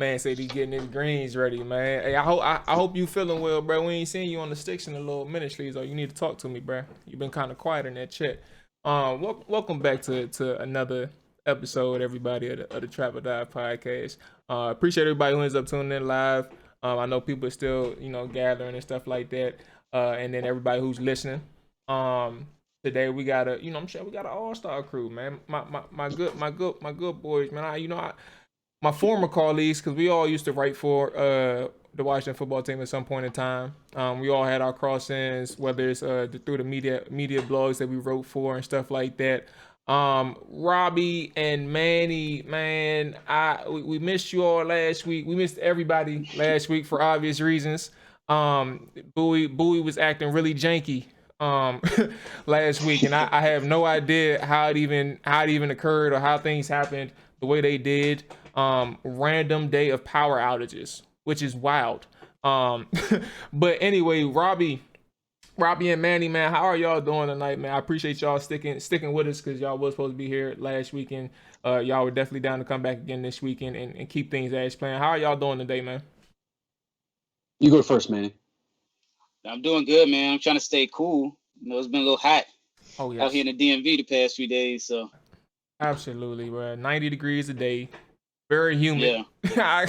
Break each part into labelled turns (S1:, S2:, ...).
S1: Man said he getting his greens ready, man. Hey, I hope you feeling well, bro. We ain't seen you on the sticks in a little minute, so you need to talk to me, bro. You've been kind of quiet in that chat. Welcome back to another episode, everybody of the Trap or Dive podcast. Appreciate everybody who ends up tuning in live. I know people are still gathering and stuff like that. And then everybody who's listening. Today we got I'm sure we got an all-star crew, man. My good boys, man. My former colleagues, because we all used to write for the Washington football team at some point in time. We all had our cross-ins, whether it's through the media blogs that we wrote for and stuff like that. Robbie and Manny, man, we missed you all last week. We missed everybody last week for obvious reasons. Bowie was acting really janky last week, and I have no idea how it even occurred or how things happened the way they did. Random day of power outages, which is wild. But anyway, Robbie and Manny, man, how are y'all doing tonight, man? I appreciate y'all sticking with us because y'all was supposed to be here last weekend. Y'all were definitely down to come back again this weekend and keep things as planned. How are y'all doing today, man?
S2: You go first, Manny.
S3: I'm doing good, man. I'm trying to stay cool. It's been a little hot out here in the DMV the past few days, so.
S1: Absolutely, bro. 90 degrees a day. Very humid.
S3: Yeah.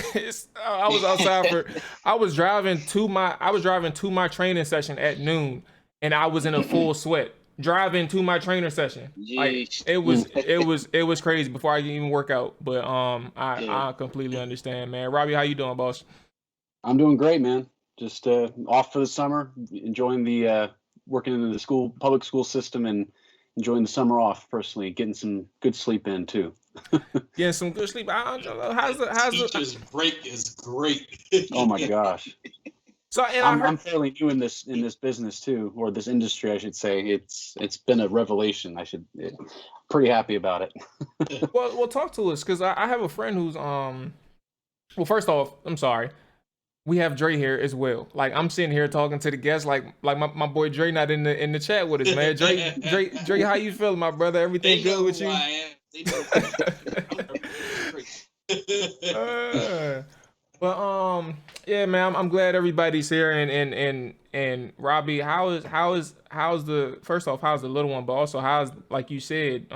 S1: I was outside I was driving to my training session at noon, and I was in a full sweat driving to my trainer session. Like it was crazy before I could even work out. But I completely understand, man. Robbie, how you doing, boss?
S2: I'm doing great, man. Just off for the summer, enjoying the working in the public school system, and enjoying the summer off. Personally, getting some good sleep in too.
S1: Getting some good sleep. How's the
S4: teacher's break is great.
S2: Oh my gosh.
S1: So
S2: I'm fairly new in this business too, or this industry, I should say. It's been a revelation. Pretty happy about it.
S1: well, talk to us, because I have a friend who's Well, first off, I'm sorry. We have Dre here as well. Like, I'm sitting here talking to the guests, like my boy Dre not in the chat with us, man. Dre, how you feeling, my brother? Everything good with you? Yeah, man. I'm glad everybody's here, and Robbie, how's the little one, but also how's, like you said,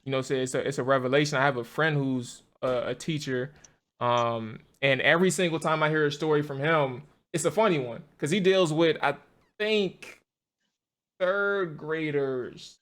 S1: it's a revelation. I have a friend who's a teacher, and every single time I hear a story from him, it's a funny one because he deals with, I think, third graders,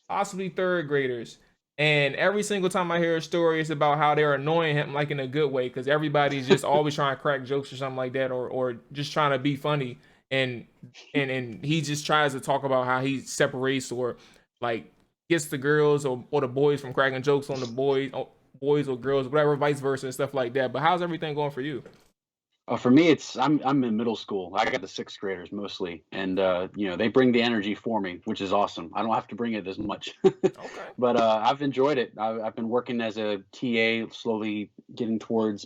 S1: possibly third graders. And every single time I hear a story, it's about how they're annoying him, like in a good way, because everybody's just always trying to crack jokes or something like that, or just trying to be funny. And he just tries to talk about how he separates or like gets the girls or the boys from cracking jokes on the boys or girls, whatever, vice versa and stuff like that. But how's everything going for you?
S2: For me, I'm in middle school. I got the sixth graders mostly, and they bring the energy for me, which is awesome. I don't have to bring it as much.
S1: Okay.
S2: But I've enjoyed it. I've been working as a TA, slowly getting towards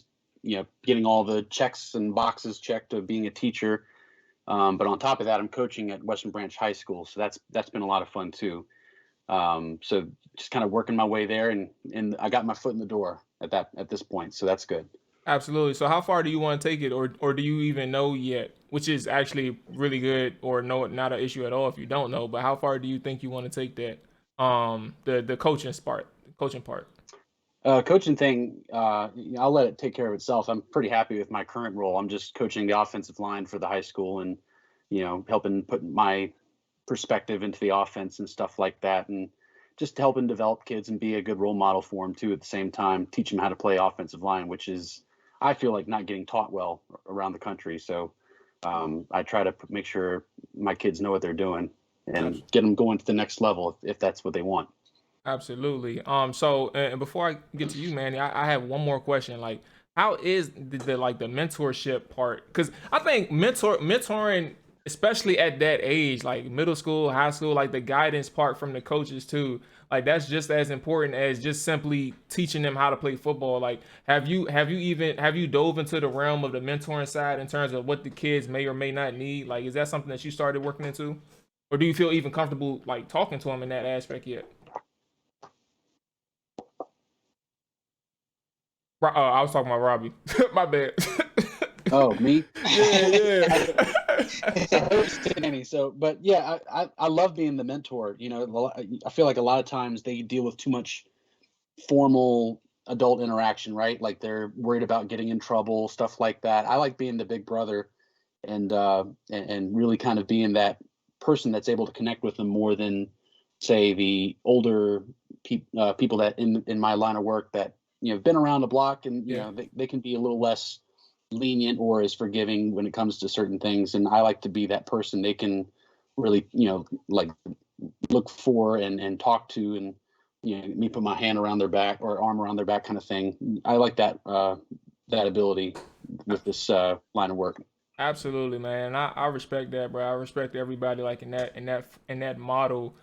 S2: getting all the checks and boxes checked of being a teacher. But on top of that, I'm coaching at Western Branch High School, so that's been a lot of fun too. So just kind of working my way there, and I got my foot in the door at this point, so that's good.
S1: Absolutely. So how far do you want to take it, or do you even know yet? Which is actually really good, or no, not an issue at all if you don't know. But how far do you think you want to take that? The coaching part.
S2: Coaching thing, I'll let it take care of itself. I'm pretty happy with my current role. I'm just coaching the offensive line for the high school, and helping put my perspective into the offense and stuff like that, and just helping develop kids and be a good role model for them too. At the same time, teach them how to play offensive line, which is, I feel like, not getting taught well around the country. So I try to make sure my kids know what they're doing and get them going to the next level if that's what they want.
S1: Absolutely. So and before I get to you, Manny, I have one more question. Like, how is the mentorship part? Because I think mentoring, especially at that age, like middle school, high school, like the guidance part from the coaches too, like that's just as important as just simply teaching them how to play football. Like, have you dove into the realm of the mentoring side in terms of what the kids may or may not need? Like, is that something that you started working into, or do you feel even comfortable like talking to them in that aspect yet? I was talking about Robbie. My bad.
S2: Oh, me?
S1: Yeah.
S2: But yeah, I love being the mentor. You know, I feel like a lot of times they deal with too much formal adult interaction, right? Like they're worried about getting in trouble, stuff like that. I like being the big brother and really kind of being that person that's able to connect with them more than, say, the older people that in my line of work that, you know, have been around the block, and you know, they can be a little less lenient or as forgiving when it comes to certain things. And I like to be that person they can really, you know, like look for and talk to, and you know, me put my hand around their back or arm around their back kind of thing. I like that that ability with this line of work.
S1: Absolutely, man. I respect that, bro. I respect everybody like in that model.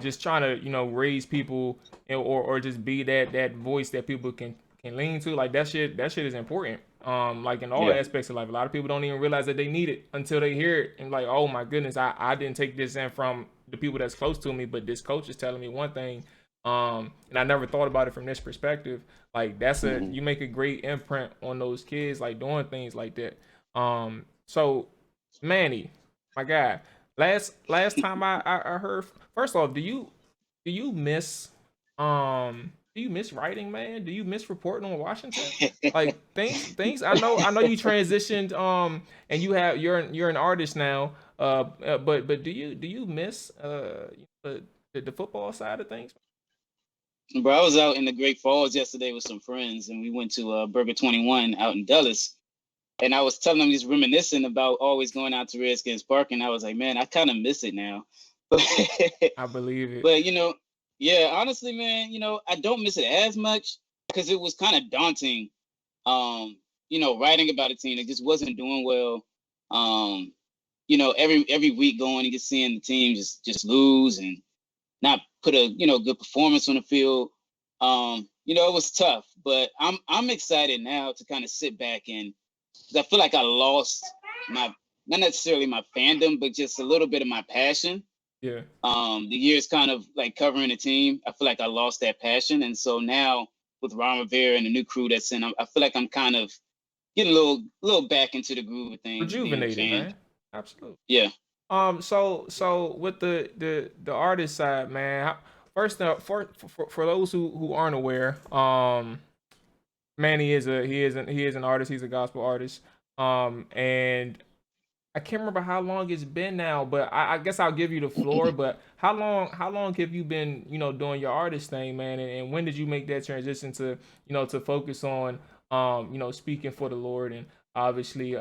S1: Just trying to, you know, raise people or just be that voice that people can lean to. Like that shit is important. Like in all aspects of life. A lot of people don't even realize that they need it until they hear it and like, oh my goodness, I didn't take this in from the people that's close to me, but this coach is telling me one thing. And I never thought about it from this perspective. Like that's you make a great imprint on those kids, like doing things like that. So Manny, my guy, last time I heard, first off, do you miss writing, man? Do you miss reporting on Washington? Like things I know you transitioned and you're an artist now. But do you miss the football side of things?
S3: Bro, I was out in the Great Falls yesterday with some friends, and we went to Burger 21 out in Dulles. And I was telling them, just reminiscing about always going out to Redskins Park, and I was like, man, I kind of miss it now.
S1: I believe it.
S3: But, you know, yeah, honestly, man, you know, I don't miss it as much because it was kind of daunting, you know, writing about a team that just wasn't doing well. You know, every week going and just seeing the team just lose and not put a, you know, good performance on the field. You know, it was tough, but I'm excited now to kind of sit back and I feel like I lost my, not necessarily my fandom, but just a little bit of my passion.
S1: Yeah.
S3: The years kind of like covering the team, I feel like I lost that passion. And so now with Ron Rivera and the new crew that's in, I feel like I'm kind of getting a little back into the groove of things.
S1: Rejuvenated, man. Absolutely.
S3: Yeah.
S1: So with the artist side, man. First, for those who aren't aware, Manny is an artist. He's a gospel artist. And I can't remember how long it's been now, but I guess I'll give you the floor. But how long have you been, you know, doing your artist thing, man? And when did you make that transition to, you know, to focus on, you know, speaking for the Lord and obviously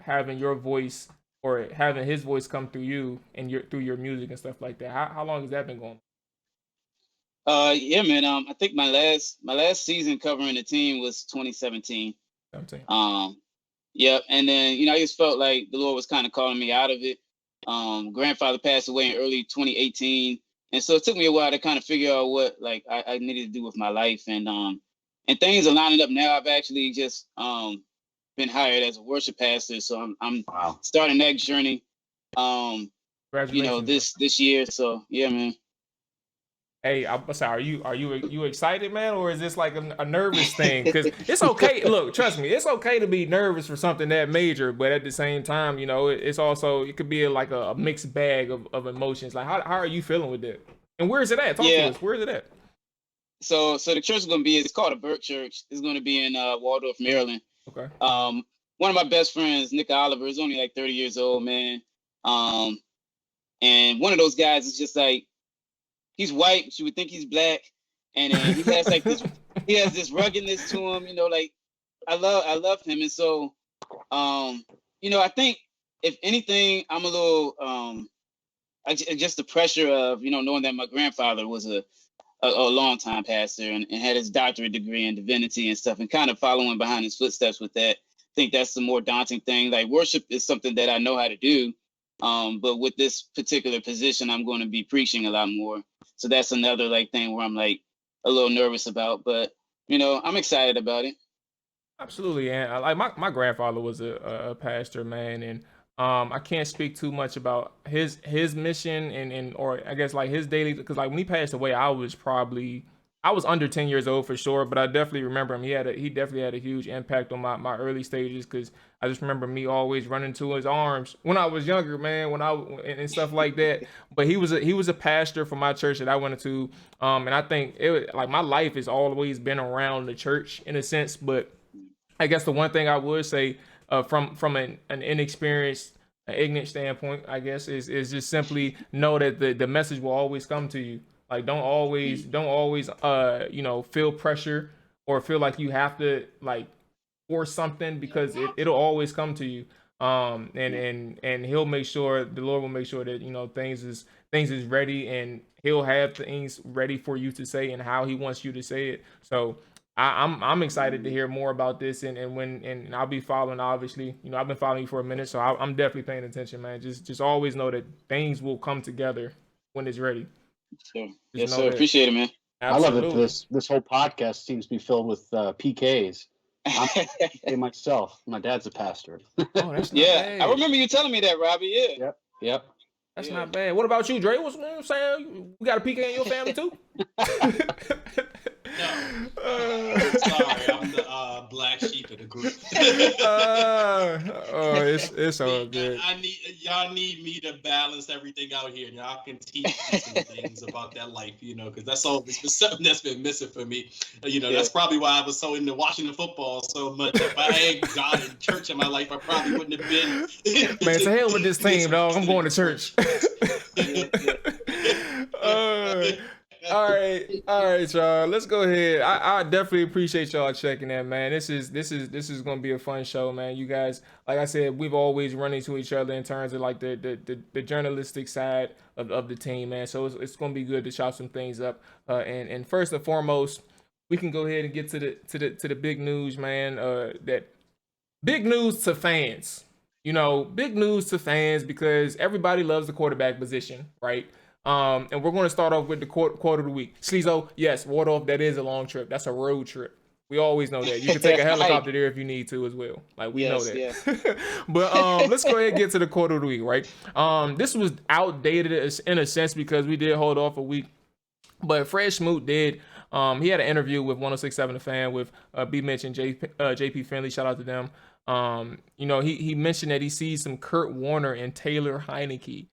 S1: having your voice or having His voice come through you and through your music and stuff like that? How long has that been going?
S3: Yeah, man. I think my last season covering the team was 2017.
S1: 17.
S3: Yep. And then, you know, I just felt like the Lord was kind of calling me out of it. Grandfather passed away in early 2018. And so it took me a while to kind of figure out what like I needed to do with my life. And things are lining up now. I've actually just been hired as a worship pastor. So I'm
S2: Wow.
S3: starting that journey you know, this year. So yeah, man.
S1: Hey, I'm sorry. Are you excited, man, or is this like a nervous thing? Because it's okay. Look, trust me, it's okay to be nervous for something that major, but at the same time, you know, it's also it could be like a mixed bag of emotions. Like, how are you feeling with that? And where is it at? Talk to us. Where is it at?
S3: So the church is gonna be. It's called a Burke Church. It's gonna be in Waldorf, Maryland.
S1: Okay.
S3: One of my best friends, Nick Oliver, is only like 30 years old, man. And one of those guys is just like. He's white, but you would think he's black, and he has like this. He has this ruggedness to him, you know. Like I love him, and so, you know, I think if anything, I'm a little, just the pressure of, you know, knowing that my grandfather was a longtime pastor and had his doctorate degree in divinity and stuff, and kind of following behind his footsteps with that. I think that's the more daunting thing. Like worship is something that I know how to do, but with this particular position, I'm going to be preaching a lot more. So that's another like thing where I'm like a little nervous about, but you know, I'm excited about it.
S1: Absolutely, and like my grandfather was a pastor, man, and I can't speak too much about his mission and or I guess like his daily, because like when he passed away, I I was under 10 years old for sure, but I definitely remember him. He definitely had a huge impact on my early stages, because I just remember me always running to his arms when I was younger, man, and stuff like that. But he was a pastor for my church that I went to, and I think it was, like, my life has always been around the church in a sense. But I guess the one thing I would say, from an inexperienced, ignorant standpoint, I guess, is just simply know that the message will always come to you. Like, don't always feel pressure or feel like you have to, like, force something, because it'll always come to you. And he'll make sure, the Lord will make sure that, things is ready, and he'll have things ready for you to say and how he wants you to say it. So I'm excited to hear more about this, and I'll be following, obviously. I've been following you for a minute, so I'm definitely paying attention, man. Just always know that things will come together when it's ready.
S3: Sure.
S1: Just
S3: Yes,
S1: know
S3: sir.
S1: that.
S3: Appreciate it, man.
S1: Absolutely.
S2: I love that this whole podcast seems to be filled with PKs. I'm a PK myself. My dad's a pastor.
S1: Oh, that's not
S3: Yeah,
S1: bad.
S3: I remember you telling me that, Robbie. Yeah.
S2: Yep.
S1: That's
S3: Yeah.
S1: not bad. What about you, Dre? What I'm saying? You got a PK in your family too?
S4: No. Sorry, I'm the black sheep of the group.
S1: It's all good.
S4: Y'all need me to balance everything out here. Y'all can teach me some things about that life, because that's always been something that's been missing for me. That's probably why I was so into Washington football so much. If I ain't God in church in my life, I probably wouldn't have been.
S1: Man, to hell with this team, dog. I'm going to church. All right, y'all. Let's go ahead. I definitely appreciate y'all checking in, man. This is gonna be a fun show, man. You guys, like I said, we've always run into each other in terms of, like, the journalistic side of the team, man. So it's gonna be good to chop some things up. And first and foremost, we can go ahead and get to the big news, man. That big news to fans. Big news to fans, because everybody loves the quarterback position, right? And we're going to start off with the quote of the week. Sleezo, yes, ward off, that is a long trip. That's a road trip. We always know that. You can take a helicopter there if you need to as well. Like, we know that. Yeah. But let's go ahead and get to the quote of the week, right? This was outdated in a sense, because we did hold off a week. But Fred Smoot did. He had an interview with 106.7 The Fan with B. Mitch and JP Finley. Shout out to them. He mentioned that he sees some Kurt Warner and Taylor Heinicke.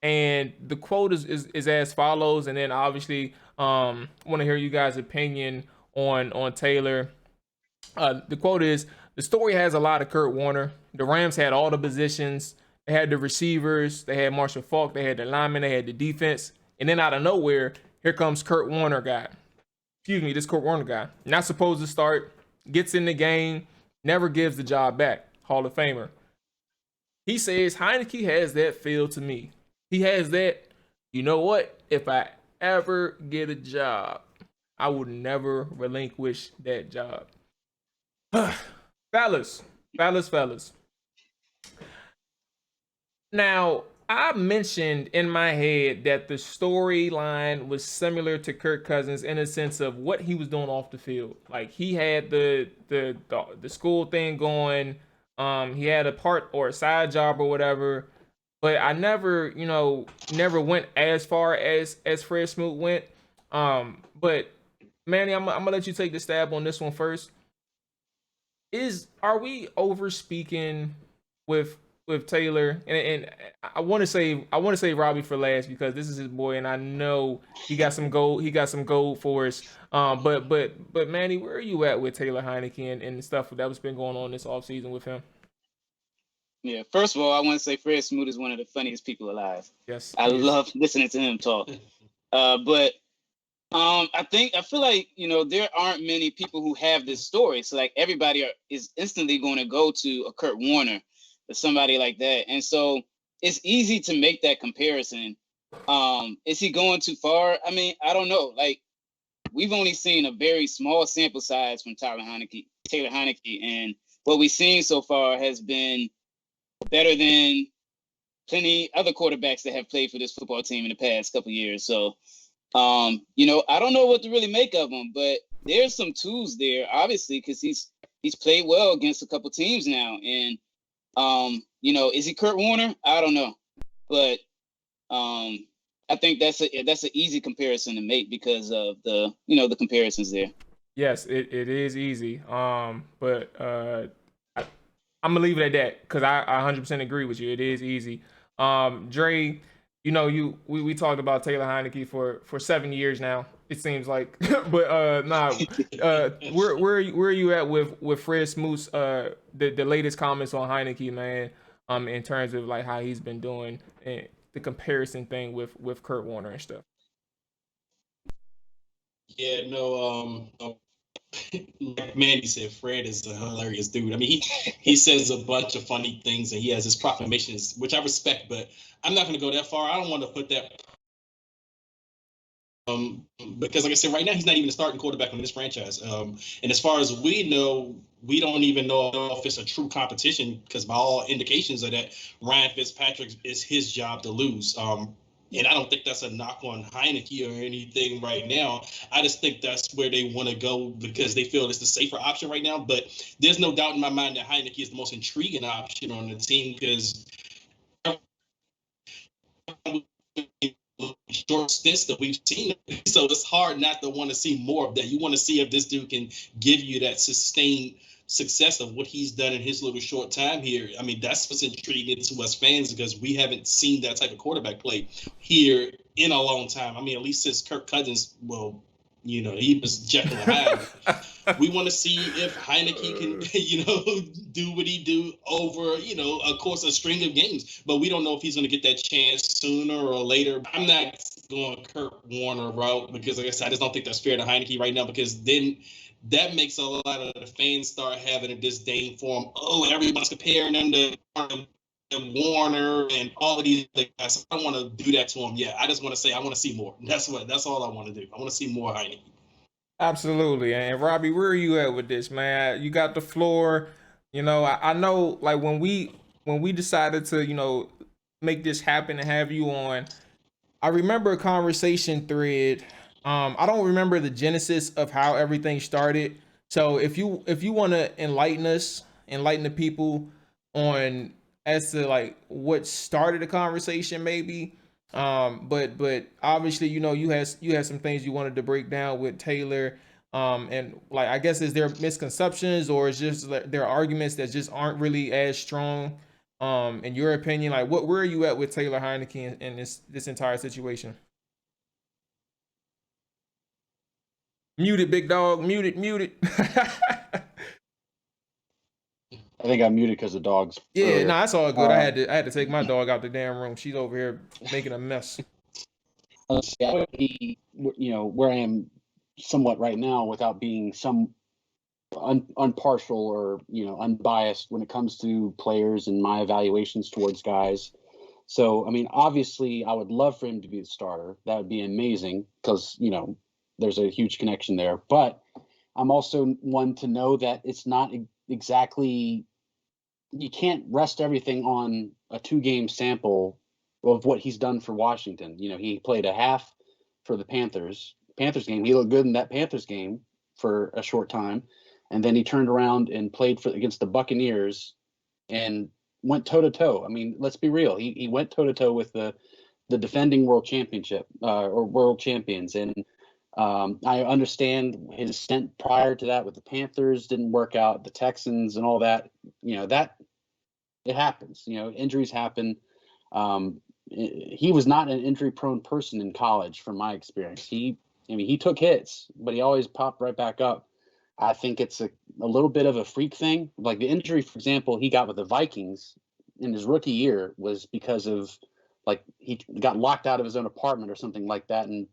S1: And the quote is as follows. And then obviously, want to hear you guys' opinion on Taylor. The quote is, the story has a lot of Kurt Warner. The Rams had all the positions. They had the receivers. They had Marshall Faulk. They had the linemen. They had the defense. And then out of nowhere, here comes Kurt Warner guy. This Kurt Warner guy. Not supposed to start. Gets in the game. Never gives the job back. Hall of Famer. He says, Heinicke has that feel to me. He has that, you know what? If I ever get a job, I would never relinquish that job. Fellas. Now, I mentioned in my head that the storyline was similar to Kirk Cousins in a sense of what he was doing off the field. Like, he had the school thing going. He had a part or a side job or whatever. But I never went as far as Fred Smoot went. But Manny, I'm gonna let you take the stab on this one first. Are we over speaking with Taylor? And I want to say Robbie for last, because this is his boy, and I know he got some gold for us. But Manny, where are you at with Taylor Heinicke and the stuff that was been going on this offseason with him?
S3: Yeah, first of all, I want to say Fred Smoot is one of the funniest people alive.
S1: Yes,
S3: I love listening to him talk. But I feel like, there aren't many people who have this story. So, like, everybody is instantly going to go to a Kurt Warner or somebody like that. And so it's easy to make that comparison. Is he going too far? I mean, I don't know. Like, we've only seen a very small sample size from Taylor Heinicke, and what we've seen so far has been better than plenty other quarterbacks that have played for this football team in the past couple of years. So, I don't know what to really make of him, but there's some tools there, obviously, because he's played well against a couple teams now. And, is he Kurt Warner? I don't know. But I I think that's an easy comparison to make because of the comparisons there.
S1: Yes, it is easy. But I'm gonna leave it at that because I 100% agree with you. It is easy. Dre, we talked about Taylor Heinicke for 7 years now. It seems like, but where are you at with Fred Smoot's the latest comments on Heinicke, man? In terms of like how he's been doing and the comparison thing with Kurt Warner and stuff.
S4: Yeah, no, like Manny said, Fred is a hilarious dude. I mean, he says a bunch of funny things and he has his proclamations, which I respect, but I'm not going to go that far. I don't want to put that because, like I said, right now he's not even a starting quarterback on this franchise. And as far as we know, we don't even know if it's a true competition because by all indications are that Ryan Fitzpatrick is his job to lose. And I don't think that's a knock on Heinicke or anything right now. I just think that's where they want to go because they feel it's the safer option right now. But there's no doubt in my mind that Heinicke is the most intriguing option on the team because short stints that we've seen. So it's hard not to want to see more of that. You want to see if this dude can give you that sustained success of what he's done in his little short time here. I mean, that's what's intriguing to us fans because we haven't seen that type of quarterback play here in a long time. I mean, at least since Kirk Cousins, he was Jekyll and Hyde. We want to see if Heinicke can, do what he do over, of course, a string of games. But we don't know if he's going to get that chance sooner or later. I'm not going Kurt Warner route because, like I said, I just don't think that's fair to Heinicke right now because then that makes a lot of the fans start having a disdain for him. Oh, everybody's comparing him to Warner and all of these guys. I don't want to do that to him. Yeah, I just want to say I want to see more. That's all I want to do. I want to see more Heinicke.
S1: Absolutely. And Robbie, where are you at with this, man? You got the floor. I know like when we decided to, make this happen and have you on, I remember a conversation thread. I don't remember the genesis of how everything started. So if you want to enlighten the people on as to like what started the conversation, maybe. But obviously, you had some things you wanted to break down with Taylor. And like I guess is there misconceptions or is just like, there are arguments that just aren't really as strong. In your opinion, like where are you at with Taylor Heinicke in this entire situation? Muted, big dog. Muted.
S2: I think I'm muted because of dogs.
S1: Yeah, no, that's all good. I had to take my dog out the damn room. She's over here making a mess.
S2: I would be, where I am somewhat right now without being unpartial or, unbiased when it comes to players and my evaluations towards guys. So, I mean, obviously I would love for him to be the starter. That would be amazing because, there's a huge connection there. But I'm also one to know that it's not exactly, you can't rest everything on a 2-game sample of what he's done for Washington. He played a half for the Panthers game. He looked good in that Panthers game for a short time. And then he turned around and played against the Buccaneers and went toe to toe. I mean, let's be real. He went toe to toe with the defending world championship or world champions. And I understand his stint prior to that with the Panthers didn't work out, the Texans and all that, that it happens, injuries happen. He was not an injury prone person in college from my experience. He took hits, but he always popped right back up. I think it's a little bit of a freak thing. Like the injury, for example, he got with the Vikings in his rookie year was because of like he got locked out of his own apartment or something like that and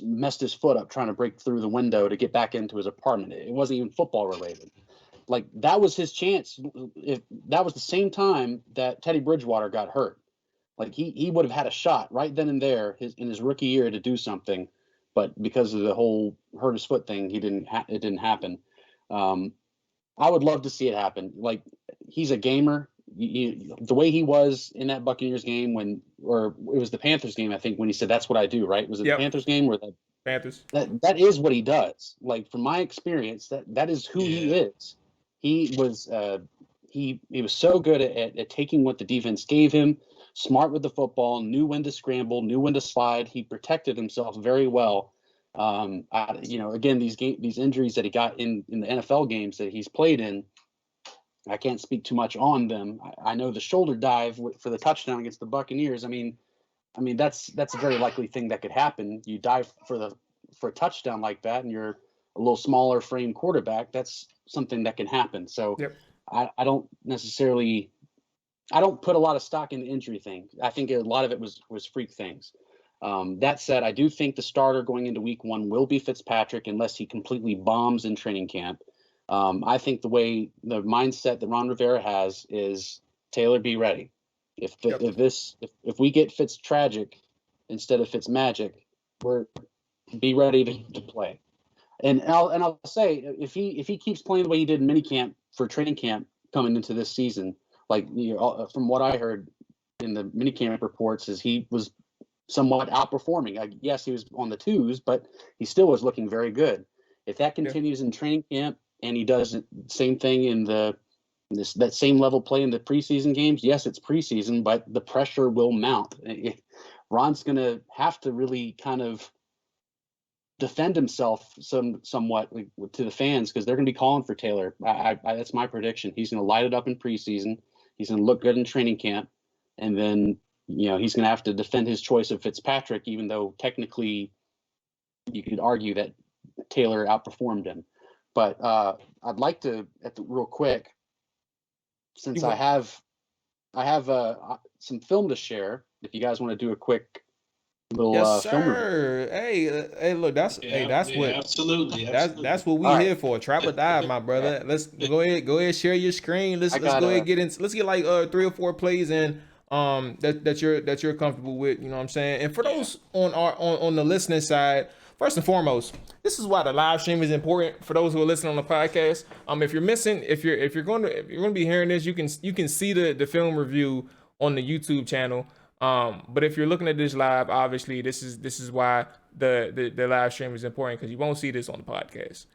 S2: messed his foot up trying to break through the window to get back into his apartment. It wasn't even football related. Like that was his chance. If that was the same time that Teddy Bridgewater got hurt, like he would have had a shot right then and there in his rookie year to do something, but because of the whole hurt his foot thing, it didn't happen. I would love to see it happen. Like he's a gamer. The way he was in that Buccaneers game or it was the Panthers game, I think, when he said, "That's what I do," right? Was it the Panthers game or the
S1: Panthers?
S2: That is what he does. Like from my experience, that is who he is. He was he was so good at taking what the defense gave him, smart with the football, knew when to scramble, knew when to slide. He protected himself very well. Again, these injuries that he got in the NFL games that he's played in, I can't speak too much on them. I know the shoulder dive for the touchdown against the Buccaneers. I mean, that's a very likely thing that could happen. You dive for a touchdown like that, and you're a little smaller frame quarterback. That's something that can happen. So
S1: Yep.
S2: I don't put a lot of stock in the injury thing. I think a lot of it was freak things. That said, I do think the starter going into week 1 will be Fitzpatrick unless he completely bombs in training camp. I think the mindset that Ron Rivera has is Taylor, be ready. If we get Fitz tragic instead of Fitz magic, be ready to play. And I'll say if he keeps playing the way he did in minicamp for training camp coming into this season, like from what I heard in the minicamp reports, is he was somewhat outperforming. Yes, he was on the 2s, but he still was looking very good. If that continues in training camp and he does the same thing in that same level play in the preseason games, yes, it's preseason, but the pressure will mount. Ron's going to have to really kind of defend himself somewhat to the fans because they're going to be calling for Taylor. That's my prediction. He's going to light it up in preseason. He's going to look good in training camp, and then he's going to have to defend his choice of Fitzpatrick, even though technically you could argue that Taylor outperformed him. But I'd like to, real quick, since I have some film to share. If you guys want to do a quick little
S1: Yes,
S2: film review.
S1: sir. Hey, look, that's what
S4: absolutely.
S1: That's what we
S2: All right.
S1: here for. Trap or dive, my brother. Let's go ahead, share your screen. Let's go ahead let's get like 3 or 4 plays in that you're comfortable with. You know what I'm saying? And for those on the listening side, first and foremost, this is why the live stream is important for those who are listening on the podcast. If you're going to be hearing this, you can see the film review on the YouTube channel. But if you're looking at this live, obviously this is why the live stream is important, because you won't see this on the podcast.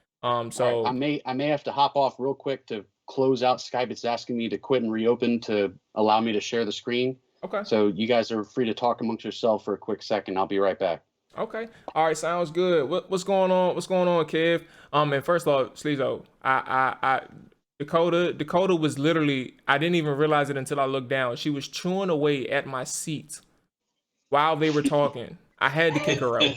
S1: So
S2: right, I may have to hop off real quick to close out Skype. It's asking me to quit and reopen to allow me to share the screen.
S1: Okay.
S2: So you guys are free to talk amongst yourself for a quick second. I'll be right back.
S1: Okay. All right. Sounds good. What's going on? What's going on, Kev? And first off, Sleezo, Dakota was literally, I didn't even realize it until I looked down. She was chewing away at my seat while they were talking. I had to kick her out.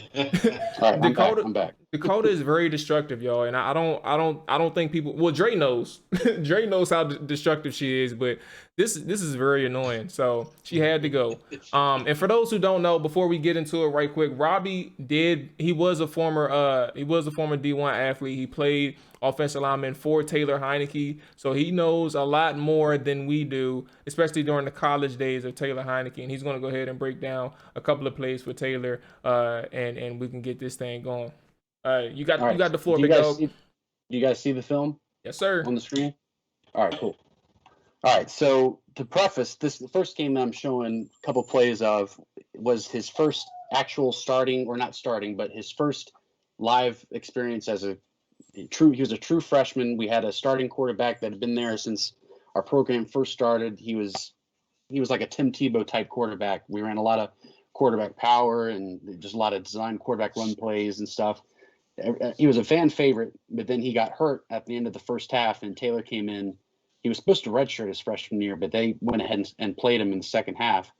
S2: All right, I'm back.
S1: Dakota is very destructive, y'all, and I don't think people. Well, Dre knows. Dre knows how destructive she is, but this is very annoying. So she had to go. And for those who don't know, before we get into it, right quick, Robbie he was a former D1 athlete. He played offensive lineman for Taylor Heinicke, so he knows a lot more than we do, especially during the college days of Taylor Heinicke. And he's going to go ahead and break down a couple of plays for Taylor, and we can get this thing going. You got the floor, big dog.
S2: Do you guys see the film?
S1: Yes, sir.
S2: On the screen? All right, cool. All right, so to preface, the first game that I'm showing a couple plays of was his first actual but his first live experience as he was a true freshman. We had a starting quarterback that had been there since our program first started. He was like a Tim Tebow type quarterback. We ran a lot of quarterback power and just a lot of design quarterback run plays and stuff. He was a fan favorite, but then he got hurt at the end of the first half, and Taylor came in. He was supposed to redshirt his freshman year, but they went ahead and played him in the second half.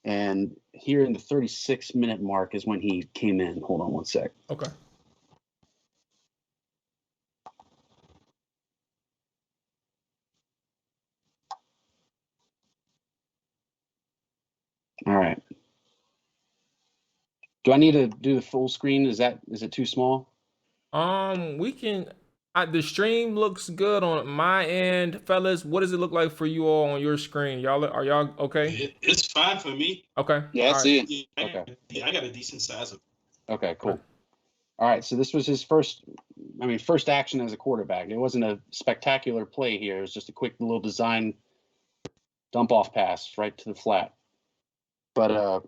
S2: And here in the 36-minute mark is when he came in. Hold on one sec.
S1: Okay.
S2: All right. Do I need to do the full screen? Is it too small?
S1: We can. The stream looks good on my end, fellas. What does it look like for you all on your screen? Are y'all okay?
S4: It's fine for me.
S1: Okay.
S3: Yeah, I see it.
S4: I got a decent size of.
S2: Okay, cool. All right, so this was his first action as a quarterback. It wasn't a spectacular play here. It was just a quick little design dump off pass right to the flat. But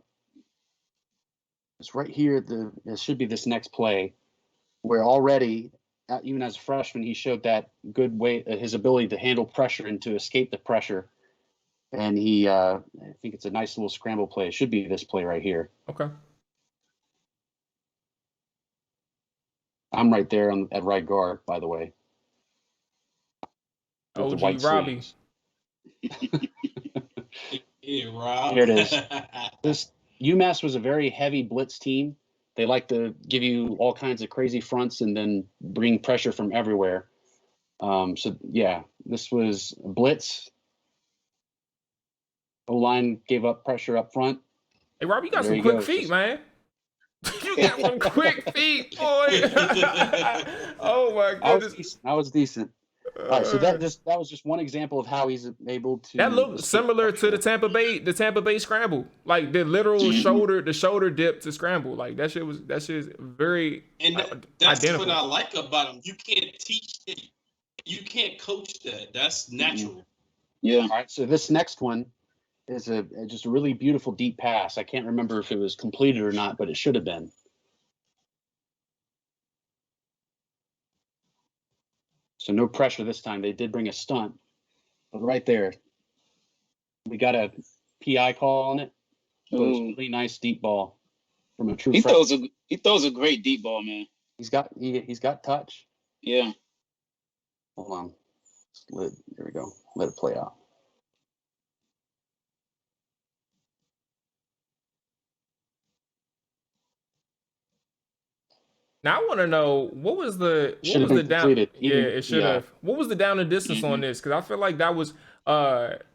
S2: it's right here. It should be this next play where already, even as a freshman, he showed that good way, his ability to handle pressure and to escape the pressure. And he, I think it's a nice little scramble play. It should be this play right here.
S1: Okay.
S2: I'm right there at right guard, by the way. With the
S1: OG
S2: white
S1: Robbie.
S2: sleeves.
S4: Yeah, Rob.
S2: Here it is. This UMass was a very heavy blitz team. They like to give you all kinds of crazy fronts and then bring pressure from everywhere. So yeah, this was a blitz. O-line gave up pressure up front.
S1: Hey, Rob, you got
S2: There
S1: some
S2: you
S1: quick
S2: go.
S1: feet, man. You got some quick feet, boy. Oh my goodness.
S2: I was decent. All right, so that was just one example of how he's able to.
S1: That looked similar to the Tampa Bay scramble, like the literal shoulder dip to scramble. Like that shit is very
S4: and that's
S1: identical.
S4: what I like about him. You can't teach it. You can't coach that. That's natural.
S3: Yeah.
S2: All right, so this next one is just a really beautiful deep pass. I can't remember if it was completed or not, but it should have been. So no pressure this time. They did bring a stunt, but right there, we got a PI call on it. It was a really nice deep ball from a true.
S3: He throws a great deep ball, man.
S2: He's got touch.
S3: Yeah.
S2: Hold on. There we go. Let it play out.
S1: Now I want to know what was the down?
S2: Completed.
S1: Yeah, it should have. What was the down and distance on this? Because I feel like that was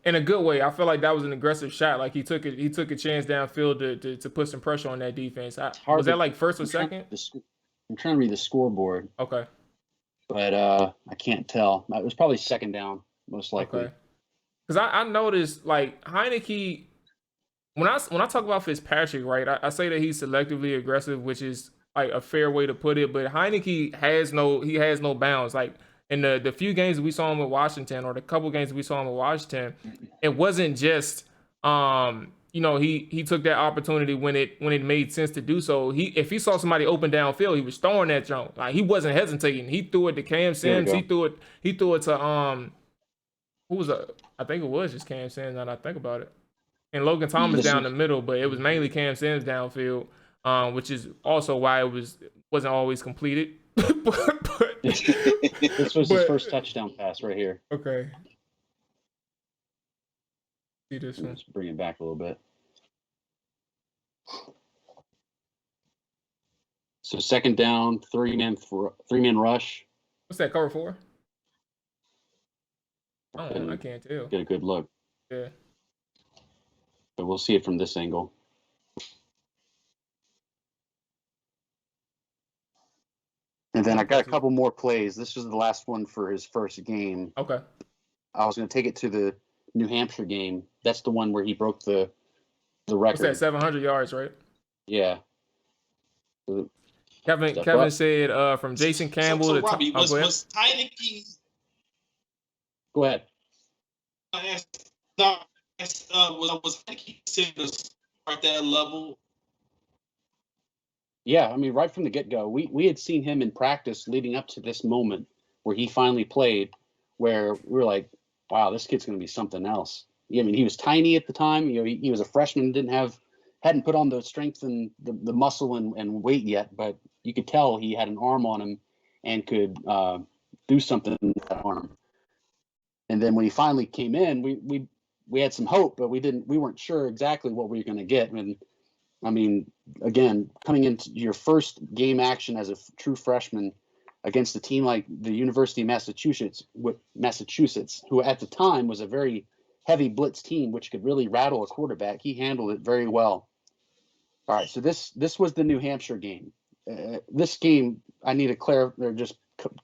S1: in a good way. I feel like that was an aggressive shot. Like he took a chance downfield to put some pressure on that defense. Was that like first or second?
S2: I'm trying to read the scoreboard.
S1: Okay.
S2: But I can't tell. It was probably second down, most likely.
S1: Okay. Because I noticed like Heinicke. When I talk about Fitzpatrick, right, I say that he's selectively aggressive, which is like a fair way to put it, but Heinicke has no bounds. Like in the few games we saw him with Washington, or the couple games we saw him with Washington, it wasn't just he took that opportunity when it made sense to do so. If he saw somebody open downfield, he was throwing that jump. Like he wasn't hesitating. He threw it to Cam Sims. He threw it to who was I think it was just Cam Sims. Now that I think about it, and Logan Thomas down the middle, but it was mainly Cam Sims downfield. Which is also why it wasn't always completed. but
S2: this was his first touchdown pass right here.
S1: Okay. See this one.
S2: Let's bring it back a little bit. So second down, three-man rush.
S1: What's that, cover 4? I can't tell.
S2: Get a good look.
S1: Yeah.
S2: But we'll see it from this angle. And then I got a couple more plays. This was the last one for his first game.
S1: Okay.
S2: I was going to take it to the New Hampshire game. That's the one where he broke the record.
S1: What's that, 700 yards, right?
S2: Yeah.
S1: Kevin said from Jason Campbell
S4: so
S1: to
S4: Robbie, was Heinicke?
S2: Go ahead.
S4: Was Heinicke to start that level?
S2: Yeah, I mean, right from the get-go, we had seen him in practice leading up to this moment where he finally played, where we were like, wow, this kid's going to be something else. I mean, he was tiny at the time. He was a freshman, hadn't put on the strength and the muscle and weight yet, but you could tell he had an arm on him and could do something with that arm. And then when he finally came in, we had some hope, but we weren't sure exactly what we were going to get. And I mean, again, coming into your first game action as a true freshman against a team like the University of Massachusetts, who at the time was a very heavy blitz team, which could really rattle a quarterback. He handled it very well. All right, so this was the New Hampshire game. This game, I need to clarify, just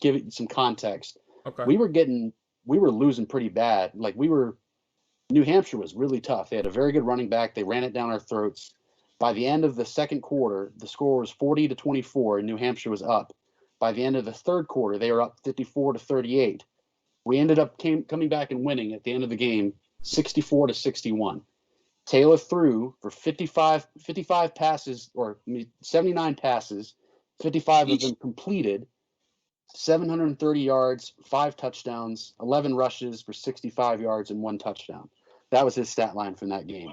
S2: give it some context.
S1: Okay.
S2: We were losing pretty bad. Like New Hampshire was really tough. They had a very good running back. They ran it down our throats. By the end of the second quarter, the score was 40-24, and New Hampshire was up. By the end of the third quarter, they were up 54-38. We ended up coming back and winning at the end of the game, 64-61. Taylor threw for 55 passes, or 79 passes, 55 of them completed, 730 yards, 5 touchdowns, 11 rushes for 65 yards, and 1 touchdown. that was his stat line from that game.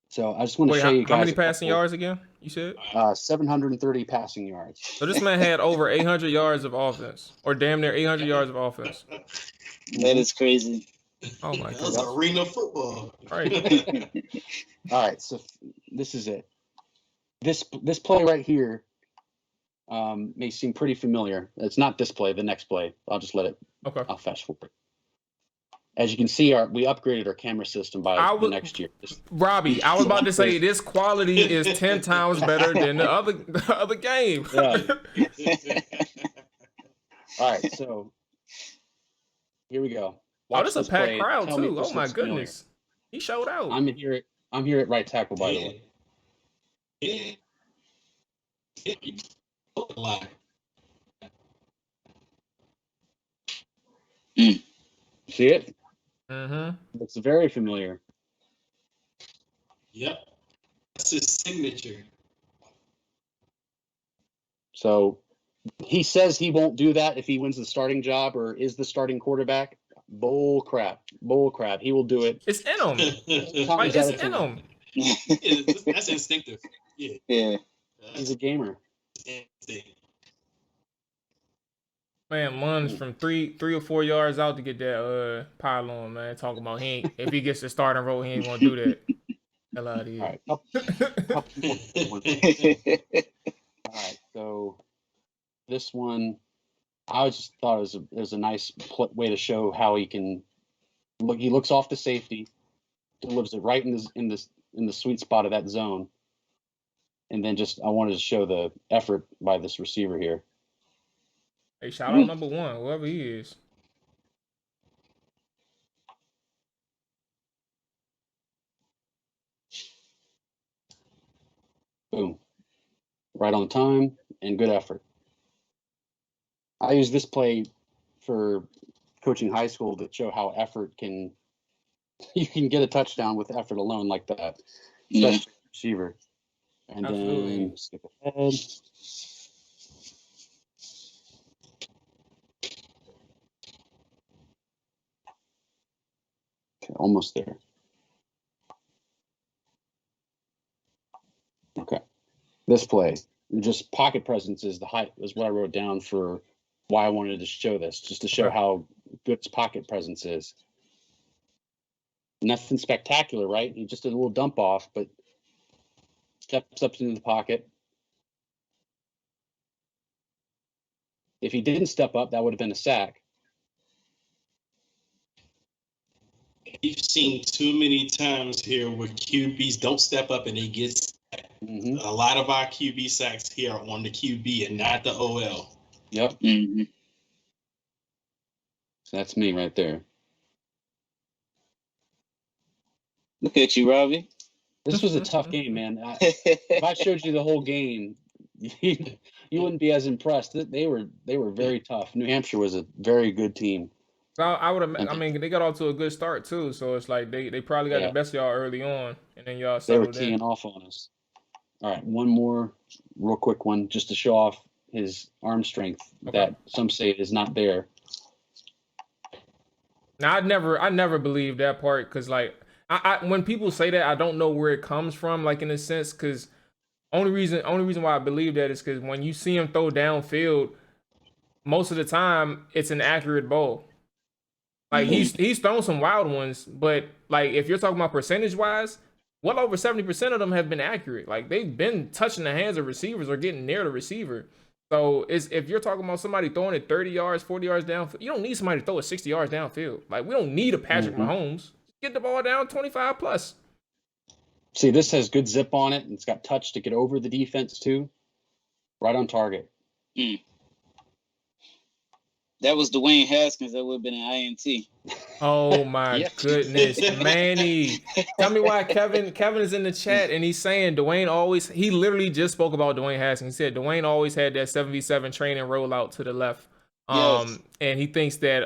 S2: So I just want to
S1: Wait,
S2: show you guys
S1: how many passing yards again? You said
S2: 730 passing yards.
S1: so. This man had over 800 yards of offense, or damn near 800 yards of offense.
S3: That is crazy.
S1: Oh my
S4: That was
S1: god!
S4: arena football.
S1: Right.
S2: All right, so this is it. This play right here may seem pretty familiar. It's not this play. The next play. I'll just let it.
S1: Okay.
S2: I'll fast forward. As you can see, we upgraded our camera system by the next year.
S1: Robbie, I was about to say this quality is 10 times better than the other game.
S2: Yeah. All right, so here we go.
S1: Oh, this is a packed
S2: play.
S1: crowd
S2: Tell me if
S1: too.
S2: this
S1: Oh my
S2: looks familiar.
S1: goodness, he showed out.
S2: I'm here at right tackle, by the way. See it?
S1: Mm-hmm.
S2: Looks very familiar.
S4: Yep. That's his signature.
S2: So he says he won't do that if he wins the starting job or is the starting quarterback. Bull crap. He will do it.
S1: It's in him. Like,
S2: Times
S1: it's
S2: out of
S1: in
S2: 10.
S1: him.
S4: That's instinctive. Yeah.
S3: Yeah.
S2: He's a gamer.
S1: Man, Mun's from three or 4 yards out to get that pile on, man. Talking about if he gets the starting role, he ain't gonna do that. Hell out of here.
S2: All right. All right. So this one, I just thought it was a nice way to show how he can look. He looks off the safety, delivers it right in the sweet spot of that zone, and then I wanted to show the effort by this receiver here.
S1: Hey, shout out number one, whoever he is.
S2: Boom. Right on time and good effort. I use this play for coaching high school to show how you can get a touchdown with effort alone like that, especially receiver. And
S1: Absolutely.
S2: then skip ahead. Okay, almost there. Okay. This play, just pocket presence is what I wrote down for why I wanted to show this, just to show how good his pocket presence is. Nothing spectacular, right? He just did a little dump off, but steps up into the pocket. If he didn't step up, that would have been a sack.
S4: We've seen too many times here where QBs don't step up and they get sacked.
S2: Mm-hmm.
S4: A lot of our QB sacks here are on the QB and not the OL.
S2: Yep.
S3: Mm-hmm.
S2: So that's me right there.
S3: Look at you, Robbie.
S2: This was a tough game, man. If I showed you the whole game, you wouldn't be as impressed. They were very tough. New Hampshire was a very good team.
S1: So I would have. I mean, they got off to a good start too. So it's like they probably got the best of y'all early on, and then y'all
S2: They were
S1: settled
S2: teeing
S1: in.
S2: off on us. All right, one more real quick one just to show off his arm strength that some say is not there.
S1: Now I never believed that part because like when people say that, I don't know where it comes from, like in a sense, because only reason why I believe that is because when you see him throw downfield, most of the time it's an accurate ball. Like he's thrown some wild ones, but like if you're talking about percentage wise, well over 70% of them have been accurate. Like they've been touching the hands of receivers or getting near the receiver. So if you're talking about somebody throwing it 30 yards, 40 yards downfield, you don't need somebody to throw it 60 yards downfield. Like we don't need a Patrick Mahomes. Get the ball down 25 plus.
S2: See, this has good zip on it, and it's got touch to get over the defense too. Right on target.
S3: That was Dwayne Haskins. That would have been an INT.
S1: Oh my goodness, Manny! Tell me why Kevin is in the chat and he's saying he literally just spoke about Dwayne Haskins. He said Dwayne always had that 7v7 training rollout to the left. And he thinks that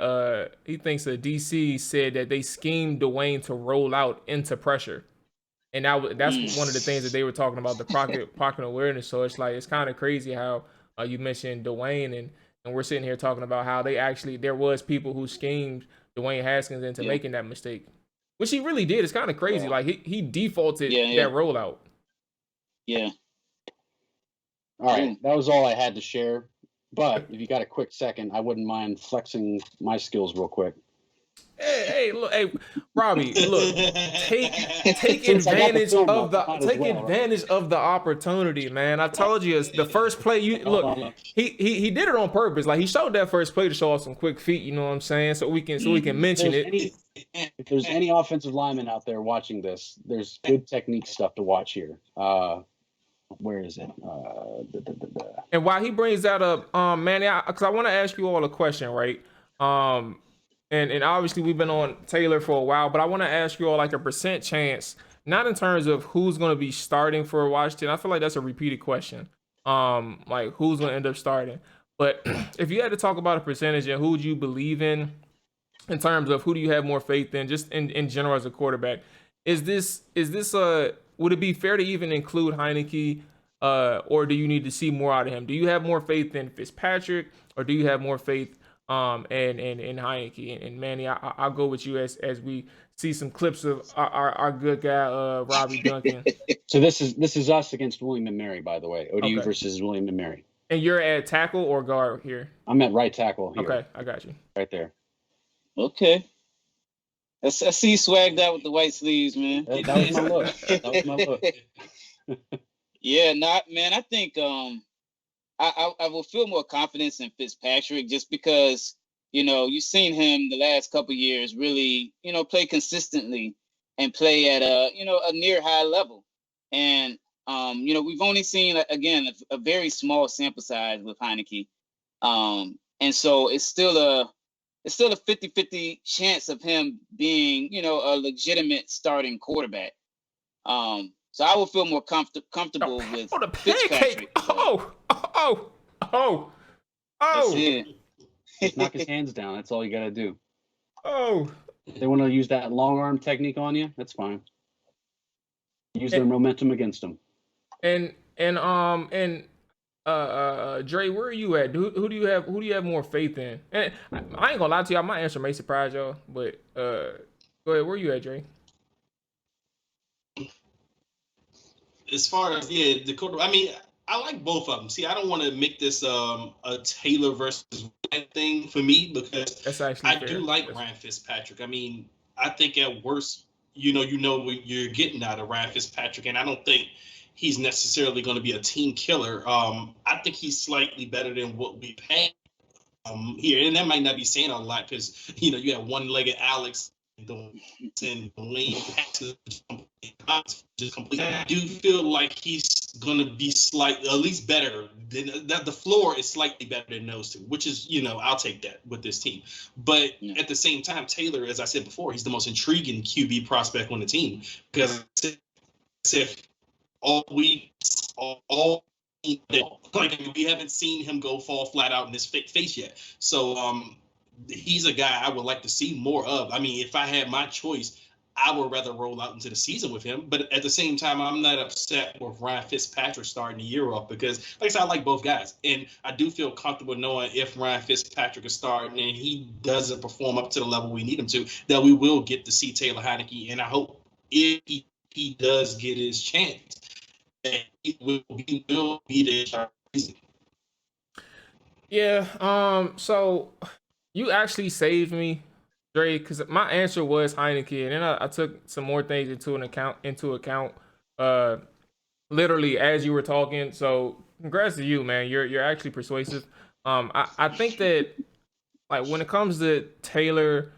S1: the DC said that they schemed Dwayne to roll out into pressure. And that's one of the things that they were talking about, the pocket awareness. So it's like, it's kind of crazy how you mentioned Dwayne and we're sitting here talking about how there was people who schemed Dwayne Haskins into making that mistake. which he really did. It's kind of crazy.
S2: Yeah.
S1: Like he defaulted
S3: Yeah.
S1: that rollout.
S3: Yeah.
S2: All right, that was all I had to share. But if you got a quick second, I wouldn't mind flexing my skills real quick.
S1: Hey, look, hey, Robbie, look, take
S2: Since I got the
S1: advantage
S2: film
S1: of
S2: up, might as
S1: take
S2: well, right?
S1: advantage of the opportunity, man. I told you, it's the first play. You look, he did it on purpose. Like he showed that first play to show off some quick feet. You know what I'm saying? So we can mention it.
S2: If there's any offensive lineman out there watching this, there's good technique stuff to watch here. Where is it?
S1: And while he brings that up, Manny, because I want to ask you all a question, right? And obviously we've been on Taylor for a while, but I want to ask you all like a percent chance, not in terms of who's going to be starting for Washington. I feel like that's a repeated question. Like who's going to end up starting. But if you had to talk about a percentage and who would you believe in terms of who do you have more faith in, just in general as a quarterback, is this would it be fair to even include Heinicke, or do you need to see more out of him? Do you have more faith in Fitzpatrick, or do you have more faith in Heinicke? And Manny, I'll go with you as we see some clips of our good guy Robbie Duncan.
S2: So this is us against William and Mary, by the way. ODU
S1: Okay.
S2: versus William and Mary.
S1: And you're at tackle or guard here?
S2: I'm at right tackle here.
S1: Okay, I got you.
S2: Right there.
S3: Okay. I see you swagged out with the white sleeves, man.
S2: That was my look. That was my look.
S3: Yeah, man. I think I will feel more confidence in Fitzpatrick just because, you've seen him the last couple of years really, play consistently and play at a near high level. And, we've only seen, again, a very small sample size with Heinicke. And so it's still a 50-50 chance of him being, a legitimate starting quarterback. So I will feel more comfortable with
S1: the
S3: Fitzpatrick. That's it.
S2: Just knock his hands down. That's all you got to do.
S1: Oh.
S2: If they want to use that long arm technique on you, that's fine. Use their momentum against them.
S1: And Dre, where are you at? Who do you have more faith in? And I ain't gonna lie to you, my answer may surprise y'all, but go ahead, where you at, Dre?
S4: As far as the quarter, I mean, I like both of them. See, I don't want to make this a Taylor versus Ryan thing for me because
S1: That's actually
S4: I
S1: fair.
S4: do like Ryan Fitzpatrick. I mean, I think at worst, you know what you're getting out of Ryan Fitzpatrick, and I don't think he's necessarily going to be a team killer. I think he's slightly better than what we pay here, and that might not be saying a lot because you have one-legged Alex and Lane just completely. I do feel like he's going to be at least better than that. The floor is slightly better than those two, which is I'll take that with this team. But at the same time, Taylor, as I said before, he's the most intriguing QB prospect on the team because if all we haven't seen him go fall flat out in his face yet. So he's a guy I would like to see more of. I mean, if I had my choice, I would rather roll out into the season with him. But at the same time, I'm not upset with Ryan Fitzpatrick starting the year off because, like I said, I like both guys. And I do feel comfortable knowing if Ryan Fitzpatrick is starting and he doesn't perform up to the level we need him to, that we will get to see Taylor Heinicke. And I hope if he does get his chance, that he will be the season.
S1: Yeah, so you actually saved me, Dre, because my answer was Heinicke, and then I took some more things into account, literally as you were talking. So congrats to you, man. You're actually persuasive. I think that like when it comes to Taylor,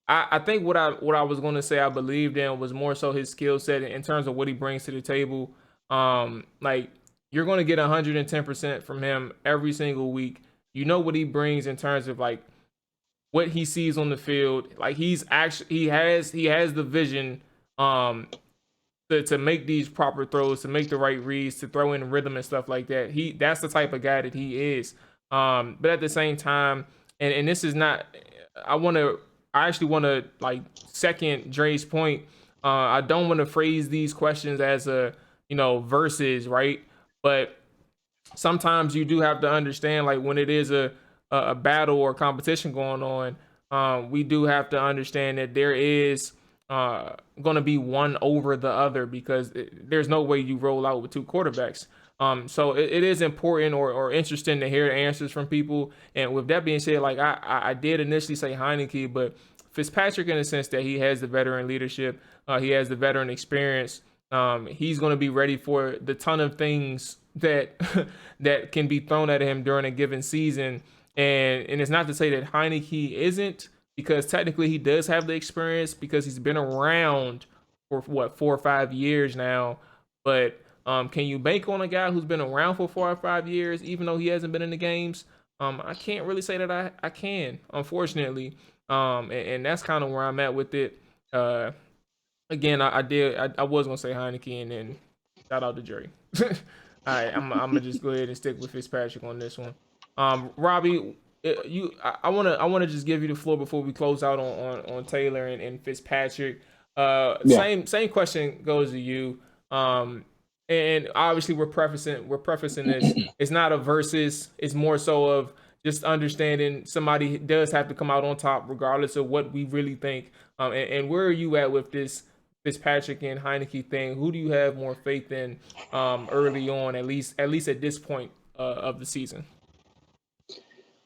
S1: I think what I was going to say I believed in was more so his skill set in terms of what he brings to the table. Like you're going to get 110% from him every single week. You know what he brings in terms of like what he sees on the field. Like he has the vision to make these proper throws, to make the right reads, to throw in rhythm and stuff like that. That's the type of guy that he is. But at the same time, and this is not, I actually want to like second Dre's point. I don't want to phrase these questions as a versus, right? But sometimes you do have to understand, like when it is a battle or competition going on, we do have to understand that there is going to be one over the other because there's no way you roll out with two quarterbacks. So it is important or interesting to hear the answers from people. And with that being said, like I did initially say Heinicke, but Fitzpatrick in the sense that he has the veteran leadership, he has the veteran experience. He's going to be ready for the ton of things that that can be thrown at him during a given season. And it's not to say that Heinicke isn't, because technically he does have the experience because he's been around for what 4 or 5 years now. But can you bank on a guy who's been around for 4 or 5 years, even though he hasn't been in the games? I can't really say that I can, unfortunately. And that's kind of where I'm at with it. Again, I was gonna say Heinicke, and then shout out to Dre. All right, I'm gonna just go ahead and stick with Fitzpatrick on this one. Robbie, I wanna just give you the floor before we close out on Taylor and Fitzpatrick. Same question goes to you. And obviously we're prefacing this. It's not a versus. It's more so of just understanding somebody does have to come out on top regardless of what we really think. And where are you at with this Fitzpatrick and Heinicke thing? Who do you have more faith in early on, at least at this point of the season?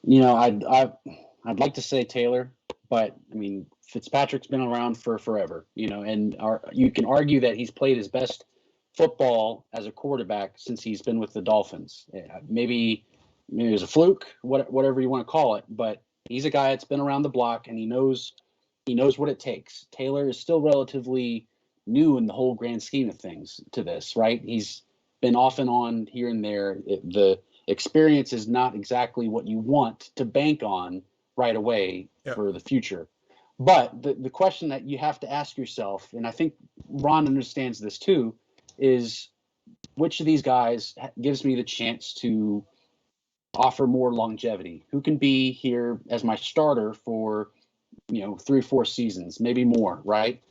S2: You know, I'd like to say Taylor, but I mean Fitzpatrick's been around for forever. You know, and you can argue that he's played his best football as a quarterback since he's been with the Dolphins. Maybe it was a fluke, whatever you want to call it, but he's a guy that's been around the block and he knows what it takes. Taylor is still relatively new in the whole grand scheme of things to this, right? He's been off and on here and there. The experience is not exactly what you want to bank on right away for the future. But the question that you have to ask yourself, and I think Ron understands this too, is which of these guys gives me the chance to offer more longevity? Who can be here as my starter for, 3 or 4 seasons, maybe more, right?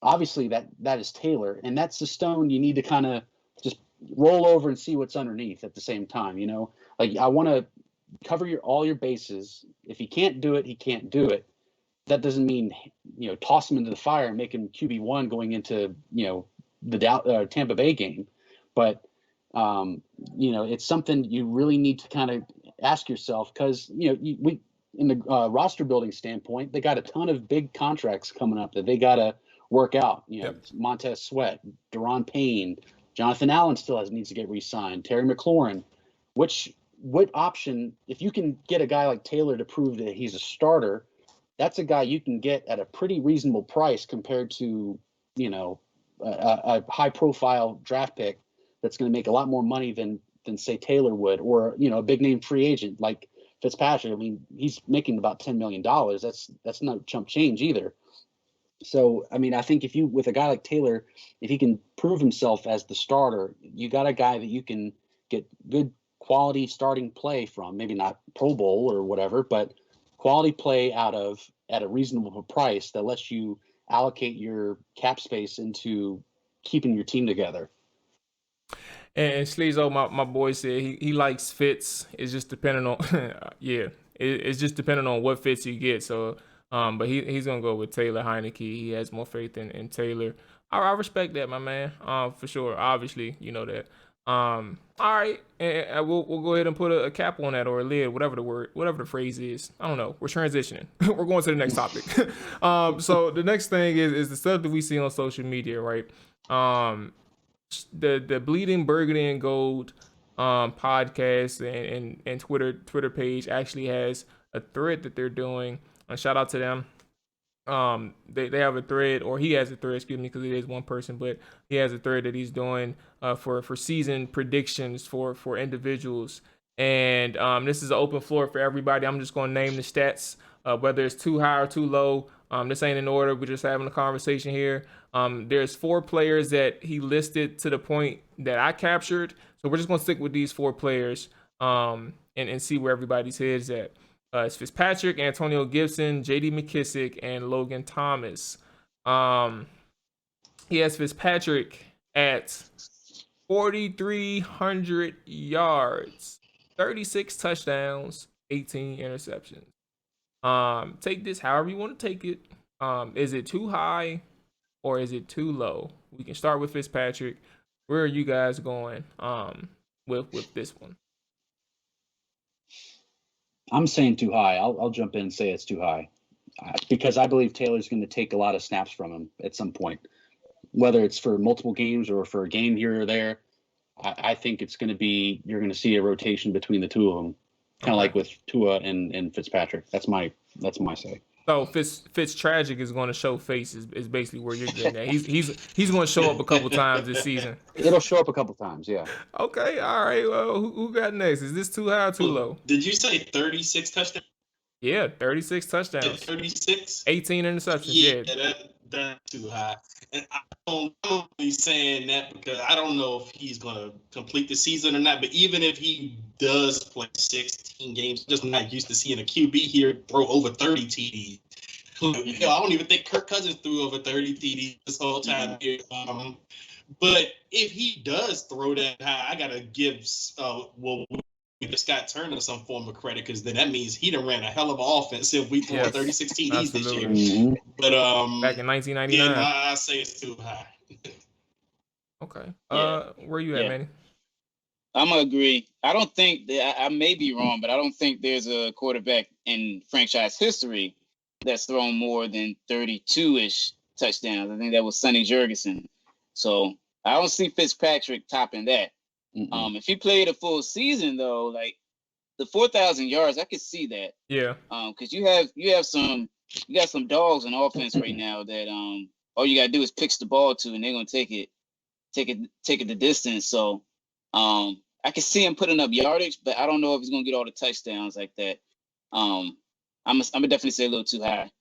S2: Obviously that is Taylor, and that's the stone you need to kind of just roll over and see what's underneath at the same time. Like I want to cover all your bases. If he can't do it, he can't do it. That doesn't mean, toss him into the fire and make him QB1 going into, the Tampa Bay game. But, it's something you really need to kind of ask yourself because, we in the roster building standpoint, they got a ton of big contracts coming up that they got to work out. Montez Sweat, Daron Payne, Jonathan Allen still needs to get re-signed, Terry McLaurin. What option, if you can get a guy like Taylor to prove that he's a starter, that's a guy you can get at a pretty reasonable price compared to, a high-profile draft pick that's going to make a lot more money than say Taylor would, or a big-name free agent like Fitzpatrick. I mean, he's making about $10 million. That's not chump change either. So, I mean, I think with a guy like Taylor, if he can prove himself as the starter, you got a guy that you can get good quality starting play from. Maybe not Pro Bowl or whatever, but quality play out of at a reasonable price that lets you allocate your cap space into keeping your team together.
S1: And Sleezo, my boy said he likes Fitz. It's just depending on it's just depending on what Fitz you get. So but he's gonna go with Taylor Heinicke. He has more faith in Taylor. I respect that, my man. For sure. Obviously, you know that. All right, and we'll go ahead and put a cap on that, or a lid, whatever the phrase is. I don't know. We're transitioning. We're going to the next topic. So the next thing is the stuff that we see on social media, right? The Bleeding Burgundy and Gold podcast and Twitter page actually has a thread that they're doing. Shout out to them. They have a thread, or he has a thread, excuse me, because it is one person, but he has a thread that he's doing for season predictions for individuals. And this is an open floor for everybody. I'm just going to name the stats, whether it's too high or too low. This ain't in order. We're just having a conversation here. There's 4 players that he listed to the point that I captured. So we're just going to stick with these 4 players and see where everybody's head is at. It's Fitzpatrick, Antonio Gibson, J.D. McKissick, and Logan Thomas. He has Fitzpatrick at 4,300 yards, 36 touchdowns, 18 interceptions. Take this however you want to take it. Is it too high? or is it too low? We can start with Fitzpatrick. Where are you guys going with this one?
S2: I'm saying too high. I'll jump in and say it's too high because I believe Taylor's going to take a lot of snaps from him at some point, whether it's for multiple games or for a game here or there. I think it's going to be, you're going to see a rotation between the two of them, kind of like with Tua and Fitzpatrick. That's my say.
S1: So Fitztragic is going to show face is basically where you're getting at. He's going to show up a couple times this season.
S2: It'll show up a couple times, yeah.
S1: Okay, all right. Well, who got next? Is this too high or too low?
S4: Did you say 36 touchdowns?
S1: Yeah, 36 touchdowns.
S4: 36?
S1: 18 interceptions. Yeah,
S4: that's too high. And I'm only saying that because I don't know if he's going to complete the season or not. But even if he does play 16 games, I'm just not used to seeing a QB here throw over 30 TDs. I don't even think Kirk Cousins threw over 30 TDs this whole time here. But if he does throw that high, I got to give Scott Turner some form of credit, because then that means he done ran a hell of an offense if we throw 36 TDs this year.
S2: Mm-hmm.
S4: But
S1: back in 1999.
S4: Yeah, I say it's too high.
S1: Okay.
S3: Yeah.
S1: Where you at, Manny?
S3: I'm gonna agree. I don't think that, I may be wrong, but I don't think there's a quarterback in franchise history that's thrown more than 32-ish touchdowns. I think that was Sonny Jurgensen. So I don't see Fitzpatrick topping that.
S2: Mm-mm.
S3: If he played a full season though, like the 4,000 yards, I could see that.
S1: Yeah.
S3: Because you got some dogs on offense right now that all you gotta do is pitch the ball to, and they're gonna take it the distance. So I can see him putting up yardage, but I don't know if he's gonna get all the touchdowns like that. I'm gonna definitely say a little too high.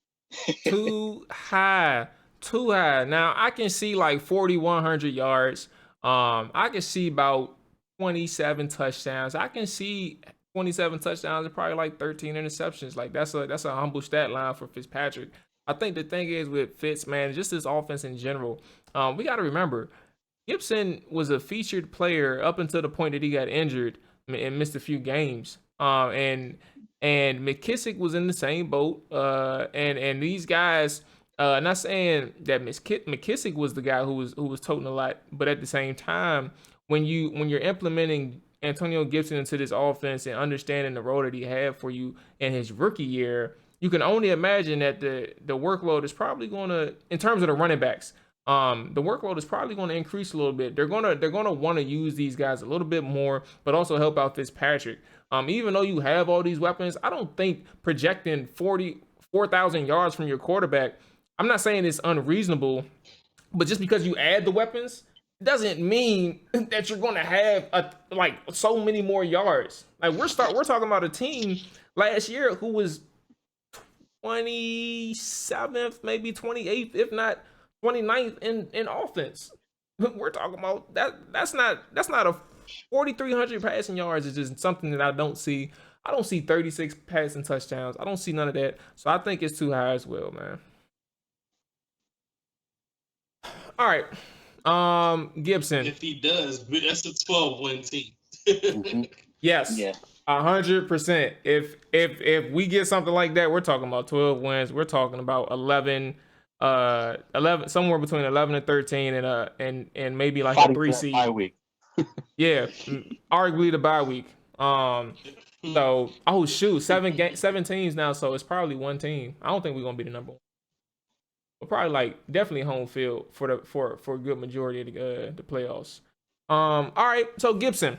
S1: Too high. Now I can see like 4,100 yards. I can see about 27 touchdowns. I can see 27 touchdowns and probably like 13 interceptions. Like that's a humble stat line for Fitzpatrick. I think the thing is with Fitz, man, just his offense in general. We got to remember, Gibson was a featured player up until the point that he got injured and missed a few games. And McKissick was in the same boat. And these guys, not saying that McKissick was the guy who was toting a lot, but at the same time, when you're implementing Antonio Gibson into this offense and understanding the role that he had for you in his rookie year, you can only imagine that the workload is probably going to, in terms of the running backs, the workload is probably going to increase a little bit. They're gonna want to use these guys a little bit more, but also help out Fitzpatrick. Even though you have all these weapons, I don't think projecting 4,000 yards from your quarterback, I'm not saying it's unreasonable, but just because you add the weapons doesn't mean that you're going to have so many more yards. Like we're talking about a team last year who was 27th, maybe 28th, if not 29th in offense. We're talking about that's not a 4,300 passing yards is just something that I don't see. I don't see 36 passing touchdowns. I don't see none of that. So I think it's too high as well, man. All right. Gibson.
S4: If he does, that's a 12-win team.
S1: Yes.
S3: Yeah.
S1: 100%. If we get something like that, we're talking about 12 wins. We're talking about 11 somewhere between 11 and 13 and maybe like a 3 seed.
S2: Bye week.
S1: Yeah, arguably the bye week. So shoot, 7 teams now, so it's probably one team. I don't think we're gonna be the number one. But probably definitely home field for a good majority of the playoffs. All right, so Gibson,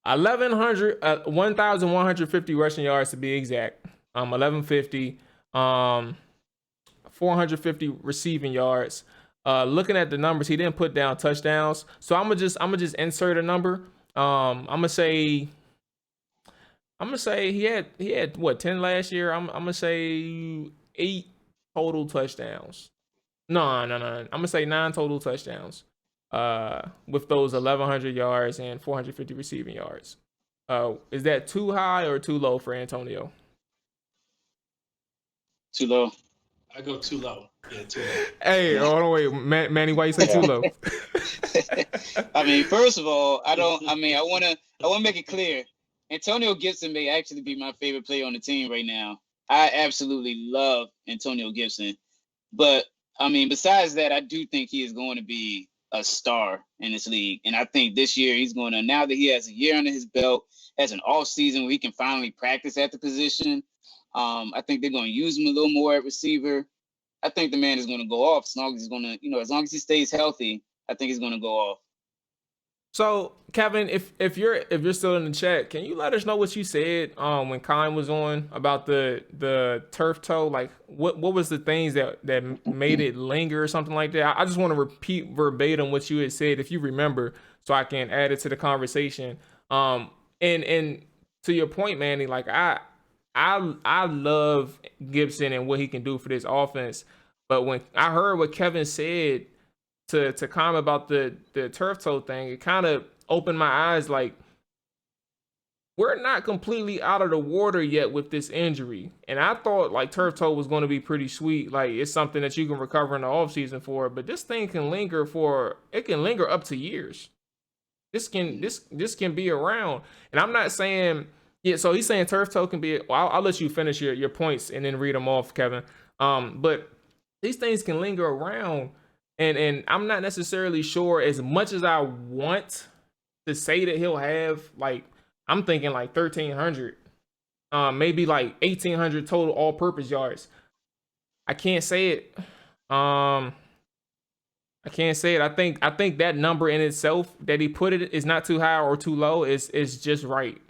S1: 1,150 rushing yards to be exact. 1,150. 450 receiving yards. Looking at the numbers, he didn't put down touchdowns, so I'm gonna just insert a number. I'm gonna say he had what, 10 last year. I'm gonna say 8 total touchdowns. No. I'm gonna say 9 total touchdowns. With those 1,100 yards and 450 receiving yards. Is that too high or too low for Antonio?
S3: Too low.
S4: I go too low. Yeah, too low.
S1: Hey, hold on, wait, Manny, why you say too low?
S3: I mean, first of all, I want to make it clear. Antonio Gibson may actually be my favorite player on the team right now. I absolutely love Antonio Gibson, but I mean, besides that, I do think he is going to be a star in this league. And I think this year he's going to, now that he has a year under his belt, has an off season where he can finally practice at the position. I think they're going to use him a little more at receiver. I think the man is going to go off as long as he's going to, as long as he stays healthy, I think he's going to go off.
S1: So, Kevin, if you're still in the chat, can you let us know what you said when Kyle was on about the turf toe? Like, what was the things that made it linger or something like that? I just want to repeat verbatim what you had said, if you remember, so I can add it to the conversation. And to your point, Manny, like I love Gibson and what he can do for this offense, but when I heard what Kevin said to comment about the turf toe thing, it kind of opened my eyes. Like, we're not completely out of the water yet with this injury, and I thought like turf toe was going to be pretty sweet. Like, it's something that you can recover in the off season for, but this thing can linger up to years. This can be around, and I'm not saying So he's saying turf toe can be. Well, I'll let you finish your points and then read them off, Kevin. But these things can linger around. And I'm not necessarily sure, as much as I want to say that he'll have, like, I'm thinking like 1,300, maybe like 1,800 total all-purpose yards. I can't say it. I think that number in itself that he put it is not too high or too low. Is just right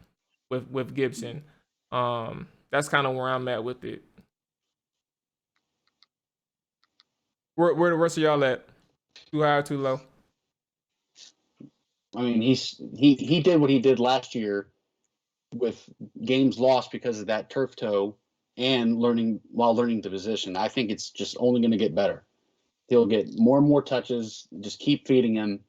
S1: with Gibson. That's kind of where I'm at with it. Where the rest of y'all at? Too high or too low?
S2: I mean, he did what he did last year with games lost because of that turf toe and learning the position. I think it's just only going to get better. He'll get more and more touches. Just keep feeding him,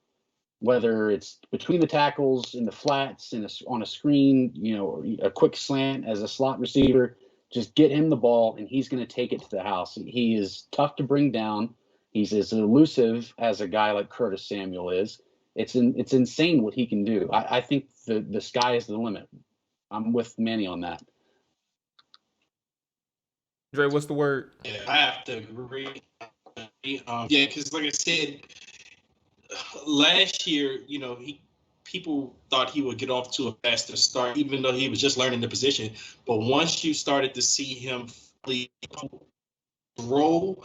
S2: whether it's between the tackles, in the flats, on a screen, a quick slant as a slot receiver. Just get him the ball, and he's going to take it to the house. He is tough to bring down. He's as elusive as a guy like Curtis Samuel is. It's insane what he can do. I think the sky is the limit. I'm with Manny on that.
S1: Dre, what's the word?
S4: Yeah, I have to agree. Because like I said, last year, people thought he would get off to a faster start, even though he was just learning the position. But once you started to see him roll,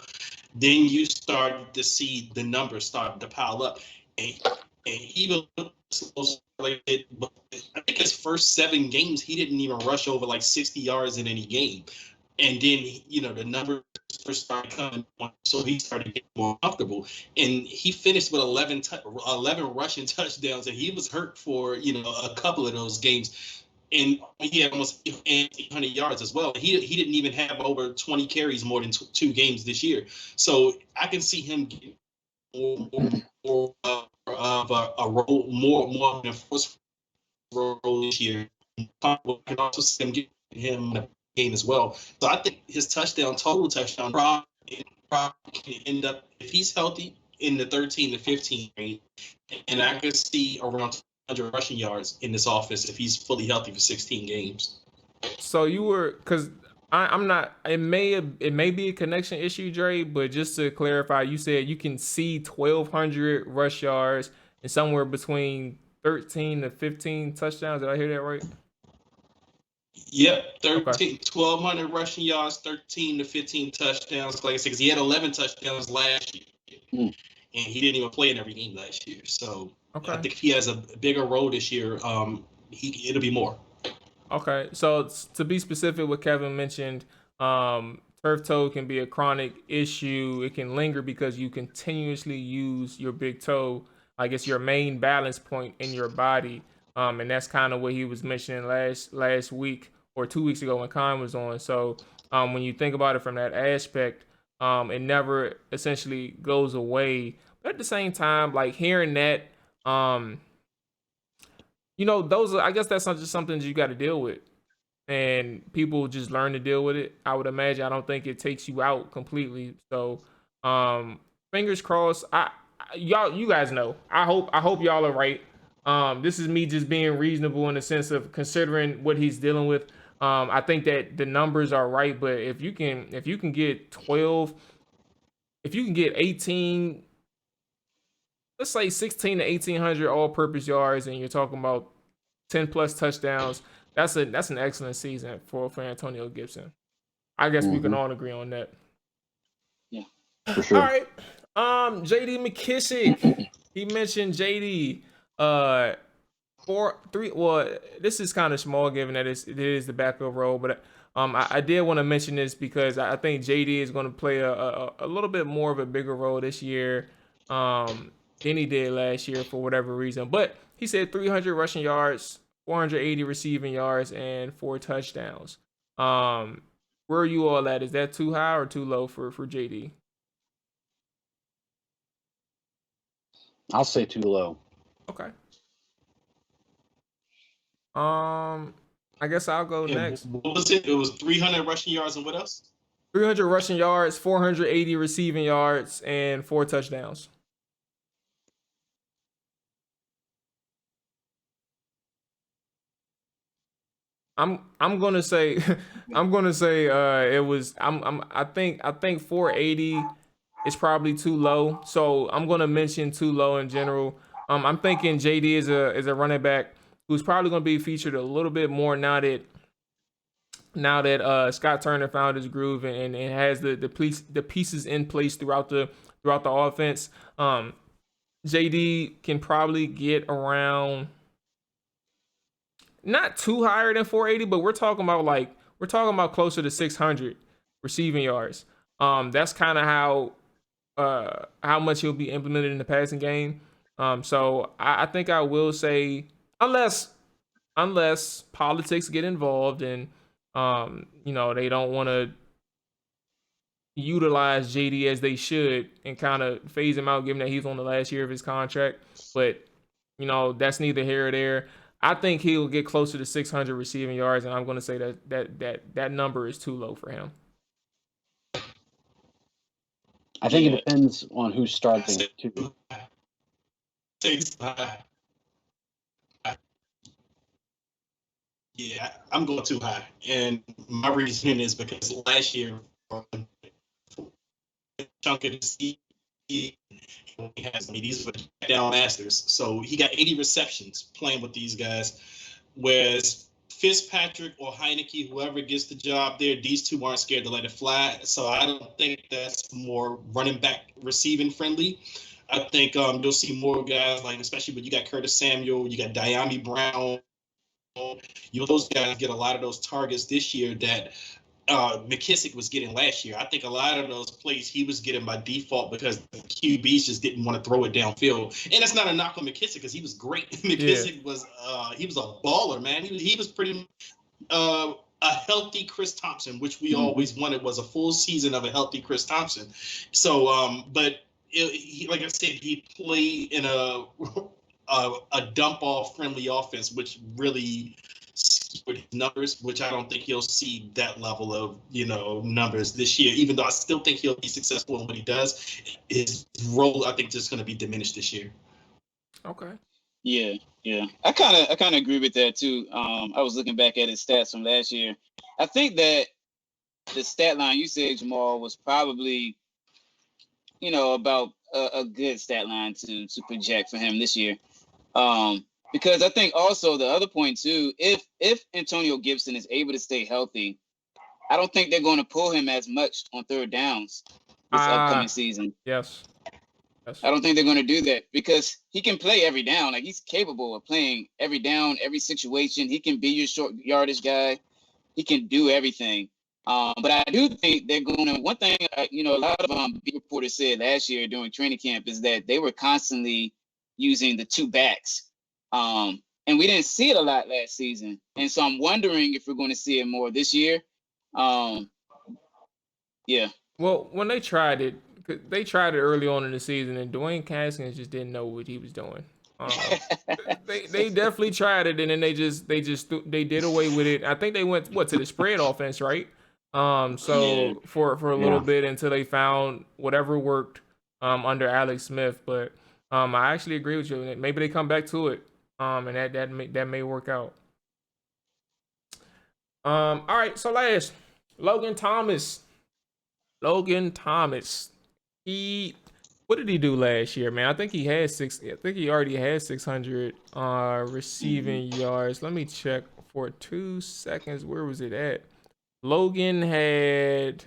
S4: then you started to see the numbers start to pile up. And even like it, I think his first 7 games, he didn't even rush over like 60 yards in any game. And then, the numbers first started coming on, so he started getting more comfortable. And he finished with 11 rushing touchdowns, and he was hurt for, a couple of those games. And he had almost 800 yards as well. He didn't even have over 20 carries more than 2 games this year. So I can see him getting more of a role, more of an enforced role this year. I can also see him a game as well. So I think his total touchdown probably can end up, if he's healthy, in the 13 to 15 range. And I could see around 100 rushing yards in this offense if he's fully healthy for 16 games.
S1: So you were, because I'm not, it may be a connection issue, Dre, but just to clarify, you said you can see 1,200 rush yards and somewhere between 13 to 15 touchdowns. Did I hear that right?
S4: Yep, 1,200 rushing yards, 13 to 15 touchdowns. Like I said, because he had 11 touchdowns last year, and he didn't even play in every game last year. So I think if he has a bigger role this year, it'll be more.
S1: Okay, so to be specific, what Kevin mentioned, turf toe can be a chronic issue. It can linger because you continuously use your big toe, I guess, your main balance point in your body. And that's kind of what he was mentioning last week or 2 weeks ago when Khan was on. So when you think about it from that aspect, it never essentially goes away. But at the same time, like hearing that, those are, I guess that's not just something that you got to deal with. And people just learn to deal with it. I would imagine. I don't think it takes you out completely. So fingers crossed. You guys know. I hope y'all are right. This is me just being reasonable in the sense of considering what he's dealing with. I think that the numbers are right, but if you can get 12, if you can get 18, let's say 16 to 1800 all-purpose yards, and you're talking about 10 plus touchdowns, that's an excellent season for Antonio Gibson. I guess we can all agree on that.
S3: Yeah,
S2: for sure.
S1: All right. JD McKissick. He mentioned JD. 4-3. Well, this is kind of small given that it is the backup role, but I did want to mention this because I think JD is going to play a little bit more of a bigger role this year than he did last year for whatever reason. But he said 300 rushing yards, 480 receiving yards, and 4 touchdowns. Where are you all at? Is that too high or too low for JD?
S2: I'll say too low.
S1: Okay. I guess I'll go next.
S4: What was it? It was 300 rushing yards and what else?
S1: 300 rushing yards, 480 receiving yards, and 4 touchdowns. I'm gonna say it was I think 480 is probably too low. So I'm gonna mention too low in general. I'm thinking JD is a running back who's probably gonna be featured a little bit more now that Scott Turner found his groove and has the pieces in place throughout the offense. JD can probably get around, not too higher than 480, but we're talking about closer to 600 receiving yards. That's kind of how much he'll be implemented in the passing game. So I think I will say, unless politics get involved and they don't want to utilize JD as they should and kind of phase him out, given that he's on the last year of his contract. But that's neither here or there. I think he'll get closer to 600 receiving yards, and I'm going to say that number is too low for him.
S2: I think it depends on who's starting too.
S4: Yeah, I'm going too high, and my reason is because last year, chunk of the season, he has these were down masters, so he got 80 receptions playing with these guys, whereas Fitzpatrick or Heinicke, whoever gets the job there, these two aren't scared to let it fly. So I don't think that's more running back receiving friendly. I think you'll see more guys, like especially when you got Curtis Samuel, you got Diami Brown. Those guys get a lot of those targets this year that McKissick was getting last year. I think a lot of those plays he was getting by default because the QBs just didn't want to throw it downfield. And that's not a knock on McKissick because he was great. McKissick was he was a baller, man. He was pretty a healthy Chris Thompson, which we always wanted, was a full season of a healthy Chris Thompson. So, but like I said, he played in a dump off friendly offense, which really skewed his numbers, which I don't think he'll see that level of numbers this year. Even though I still think he'll be successful in what he does, his role I think just going to be diminished this year.
S1: Okay.
S3: Yeah. I kind of agree with that too. I was looking back at his stats from last year. I think that the stat line you said, Jamal, was probably about a good stat line to project for him this year. Because I think also the other point too, if Antonio Gibson is able to stay healthy, I don't think they're going to pull him as much on third downs this upcoming season.
S1: Yes.
S3: I don't think they're going to do that because he can play every down. Like, he's capable of playing every down, every situation. He can be your short yardage guy. He can do everything. But I do think they're going to, one thing, a lot of reporters said last year during training camp is that they were constantly using the two backs. And we didn't see it a lot last season. And so I'm wondering if we're going to see it more this year. Yeah.
S1: Well, when they tried it early on in the season, and Dwayne Haskins just didn't know what he was doing. They definitely tried it, and then they did away with it. I think they went to the spread offense, right? So for a little bit until they found whatever worked under Alex Smith. But I actually agree with you. Maybe they come back to it, and that may work out. All right. So last, Logan Thomas. What did he do last year, man? I think he already had 600 receiving yards. Let me check for 2 seconds. Where was it at? Logan had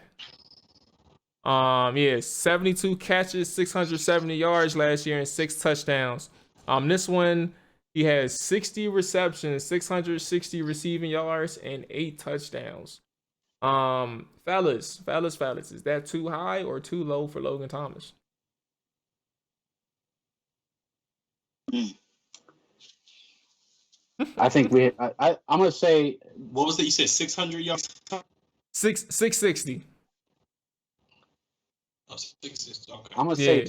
S1: 72 catches, 670 yards last year and 6 touchdowns. This one he has 60 receptions, 660 receiving yards and 8 touchdowns. Fellas, is that too high or too low for Logan Thomas?
S2: I think I'm gonna say,
S4: what was that? You said 600 yards?
S1: 660.
S4: Oh, 660. Okay.
S2: I'm gonna say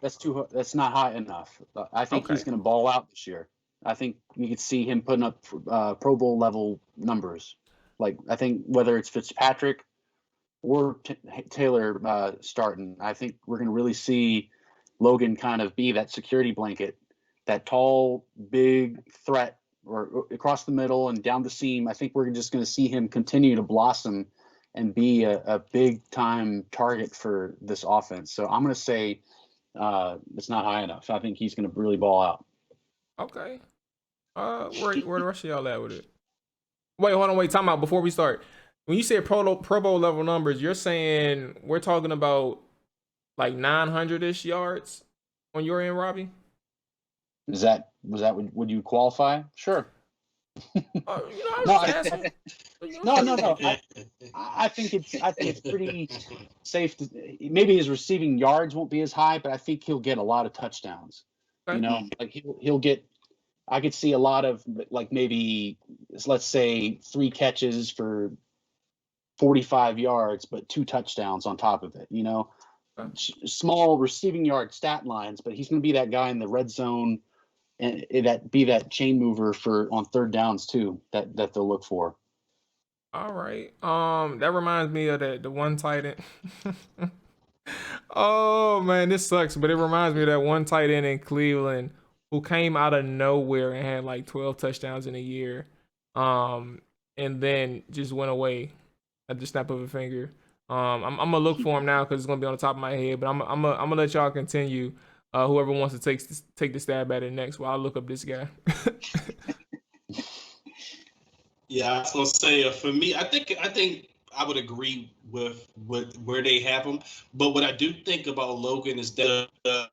S2: that's not high enough. I think he's gonna ball out this year. I think you could see him putting up Pro Bowl level numbers. Like, I think whether it's Fitzpatrick or Taylor starting, I think we're gonna really see Logan kind of be that security blanket, that tall, big threat, or across the middle and down the seam. I think we're just going to see him continue to blossom and be a big time target for this offense. So I'm going to say it's not high enough. I think he's going to really ball out.
S1: Okay. Where the rest of y'all at with it? Wait, hold on. Time out before we start. When you say Pro Bowl level numbers, you're saying we're talking about like 900-ish yards on your end, Robbie?
S2: Would you qualify? Sure.
S1: No.
S2: I think it's pretty safe. Maybe his receiving yards won't be as high, but I think he'll get a lot of touchdowns.
S1: Okay.
S2: Like he'll get. I could see a lot of, like, maybe, let's say 3 catches for 45 yards, but 2 touchdowns on top of it. Small receiving yard stat lines, but he's going to be that guy in the red zone. And that chain mover on third downs too, that they'll look for.
S1: All right. That reminds me of the one tight end. Oh man, this sucks, but it reminds me of that one tight end in Cleveland who came out of nowhere and had like 12 touchdowns in a year, and then just went away at the snap of a finger. I'm gonna look for him now because it's gonna be on the top of my head, but I'm gonna let y'all continue. Whoever wants to take the stab at it next, well, I'll look up this guy.
S4: Yeah, I was gonna say, for me, I think I would agree with where they have him. But what I do think about Logan is that I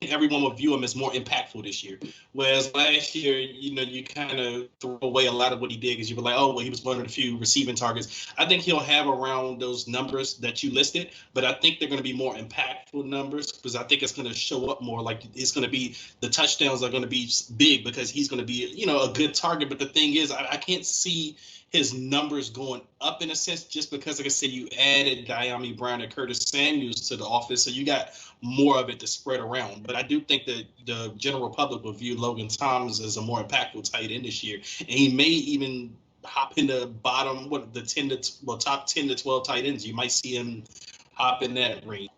S4: think everyone will view him as more impactful this year. Whereas last year, you kind of throw away a lot of what he did because you were like, oh, well, he was one of the few receiving targets. I think he'll have around those numbers that you listed, but I think they're going to be more impactful numbers because I think it's going to show up more. Like, it's going to be, the touchdowns are going to be big because he's going to be, a good target. But the thing is, I can't see his numbers going up in a sense just because, like I said, you added Diami Brown and Curtis Samuels to the offense, so you got more of it to spread around. But I do think that the general public will view Logan Thomas as a more impactful tight end this year, and he may even hop in the bottom, top 10 to 12 tight ends. You might see him hop in that range.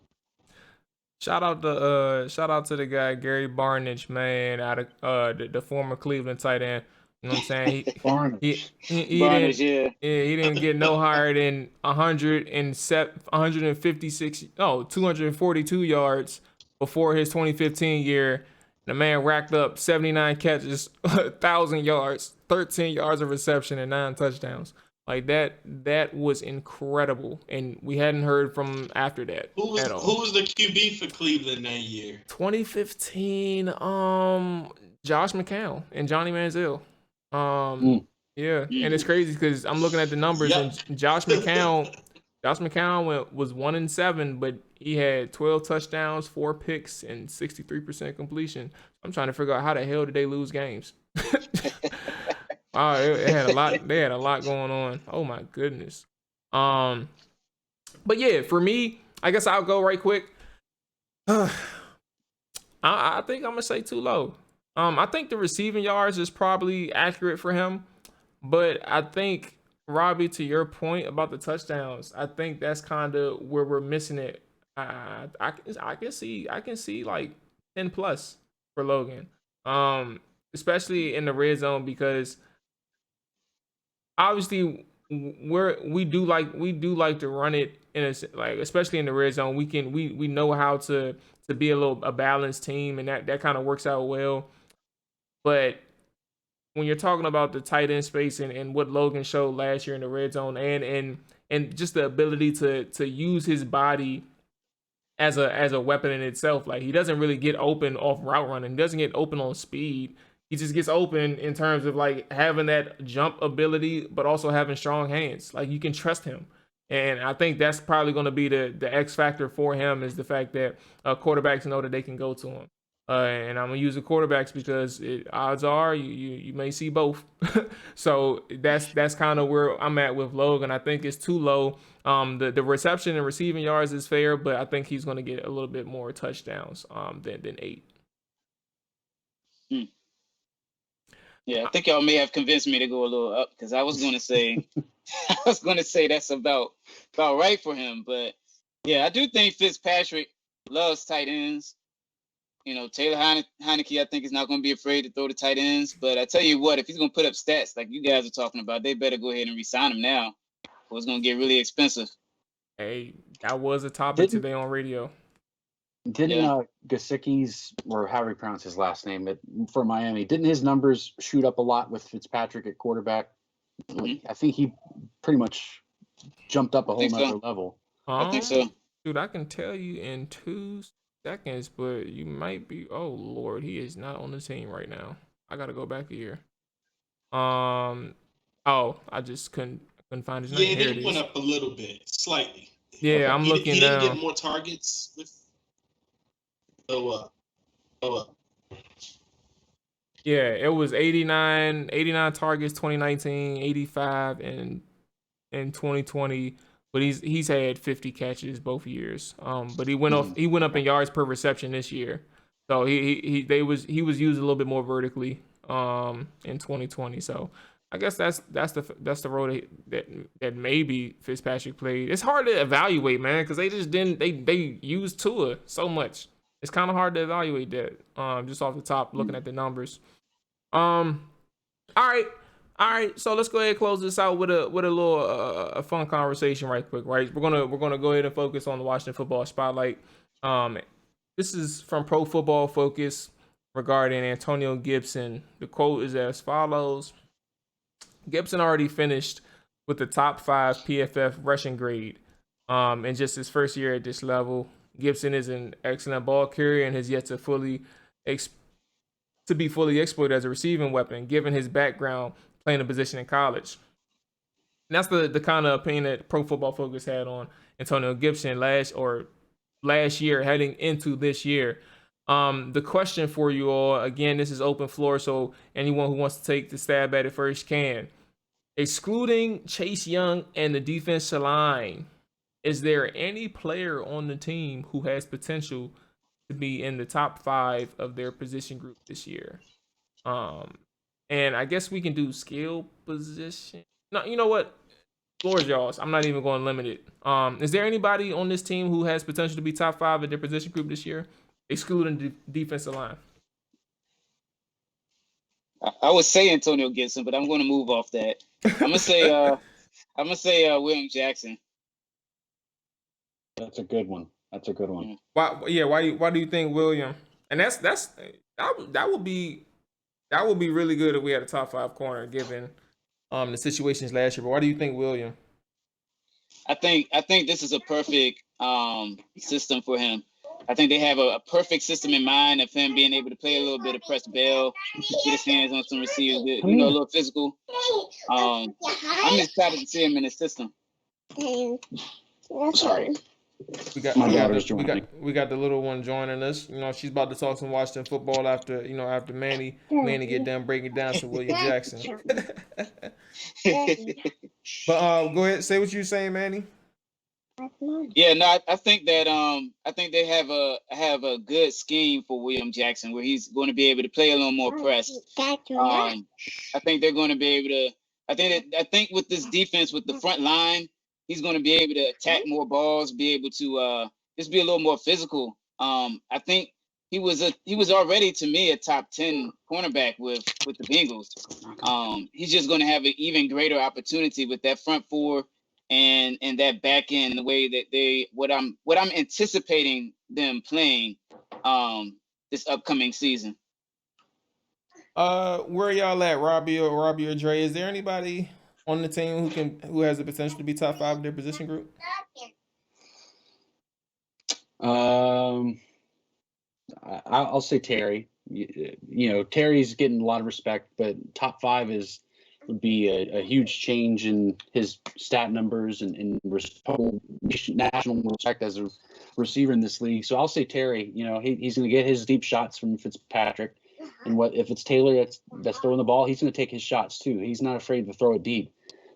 S1: Shout out to the guy Gary Barnidge, man, out of the former Cleveland tight end. You know what I'm saying? He didn't get no higher than 242 yards before his 2015 year. The man racked up 79 catches, 1,000 yards, 13 yards of reception, and 9 touchdowns. Like, that was incredible, and we hadn't heard from him after that at all.
S4: Who was the QB for Cleveland that year?
S1: 2015, Josh McCown and Johnny Manziel. Yeah, and it's crazy because I'm looking at the numbers, and Josh McCown was 1-7, but he had 12 touchdowns, 4 picks, and 63% completion. I'm trying to figure out how the hell did they lose games. It had a lot. They had a lot going on. Oh my goodness. But yeah, for me, I guess I'll go right quick. I think I'm gonna say too low. I think the receiving yards is probably accurate for him, but I think, Robbie, to your point about the touchdowns, I think that's kind of where we're missing it. I can see like 10 plus for Logan, especially in the red zone, because obviously we do like to run it like especially in the red zone, we know how to be a balanced team, and that kind of works out well. But when you're talking about the tight end space and what Logan showed last year in the red zone, and just the ability to use his body as a weapon in itself, like he doesn't really get open off route running, he doesn't get open on speed. He just gets open in terms of like having that jump ability, but also having strong hands. Like you can trust him. And I think that's probably going to be the X factor for him, is the fact that quarterbacks know that they can go to him. And I'm gonna use the quarterbacks because odds are you may see both. So that's kind of where I'm at with Logan. I think it's too low. The reception and receiving yards is fair, but I think he's going to get a little bit more touchdowns than 8.
S3: Yeah, I think y'all may have convinced me to go a little up, because I was going to say that's about right for him. But yeah, I do think Fitzpatrick loves tight ends. You know, Taylor Heinicke, I think, is not going to be afraid to throw the tight ends. But I tell you what, if he's going to put up stats like you guys are talking about, they better go ahead and re-sign him now, or it's going to get really expensive.
S1: Hey, that was a topic today on radio.
S2: Didn't Gesicki's, or however you pronounce his last name, for Miami, didn't his numbers shoot up a lot with Fitzpatrick at quarterback? Mm-hmm. I think he pretty much jumped up a whole nother level.
S3: I think so.
S1: Dude, I can tell you in 2 seconds, but you might be. Oh Lord, he is not on the team right now. I gotta go back a year. I just couldn't find his name.
S4: Yeah, they went up a little bit, slightly.
S1: Yeah, okay. I'm looking now.
S4: He didn't get more targets with.
S1: Yeah, it was 89 targets 2019, 85 in 2020. But he's had 50 catches both years. But he went up in yards per reception this year. So he was used a little bit more vertically in 2020. So I guess that's the role that maybe Fitzpatrick played. It's hard to evaluate, man, because they just didn't they used Tua so much. It's kind of hard to evaluate that just off the top, looking at the numbers. All right. So let's go ahead and close this out with a little a fun conversation right quick. Right, we're gonna go ahead and focus on the Washington Football Spotlight. This is from Pro Football Focus regarding Antonio Gibson. The quote is as follows: Gibson already finished with the top 5 PFF rushing grade in just his first year at this level. Gibson is an excellent ball carrier and has yet to be fully exploited as a receiving weapon, given his background playing a position in college. And that's the kind of opinion that Pro Football Focus had on Antonio Gibson last year heading into this year. The question for you all, again, this is open floor, so anyone who wants to take the stab at it first can. Excluding Chase Young and the defensive line, is there any player on the team who has potential to be in the top 5 of their position group this year? And I guess we can do skill position. No, you know what? Floor is y'all's. I'm not even going to limit it. Is there anybody on this team who has potential to be top 5 at their position group this year, excluding the defensive line?
S3: I would say Antonio Gibson, but I'm going to move off that. I'm gonna say William Jackson.
S2: That's a good one.
S1: Why do you think William? And that would be really good if we had a top 5 corner given the situations last year. But why do you think William?
S3: I think this is a perfect system for him. I think they have a perfect system in mind of him being able to play a little bit of press bell, get his hands on some receivers, a little physical. I'm excited to see him in the system.
S2: Sorry.
S1: We got the little one joining us. You know, she's about to talk some Washington football after Manny get done breaking down some William Jackson. But go ahead, say what you're saying, Manny.
S3: Yeah, no, I think that I think they have a good scheme for William Jackson where he's going to be able to play a little more press. I think they're going to be able to. I think with this defense, with the front line, he's going to be able to attack more balls, be able to just be a little more physical. I think he was already, to me, a top 10 cornerback with the Bengals. He's just going to have an even greater opportunity with that front four and that back end, the way that they what I'm anticipating them playing this upcoming season.
S1: Where y'all at, Robbie or Dre? Is there anybody on the team who has the potential to be top 5 in their position group?
S2: I'll say Terry. You know, Terry's getting a lot of respect, but top 5 would be a huge change in his stat numbers and national respect as a receiver in this league. So I'll say Terry. You know, he's going to get his deep shots from Fitzpatrick, and what if it's Taylor that's throwing the ball, he's going to take his shots too. He's not afraid to throw it deep.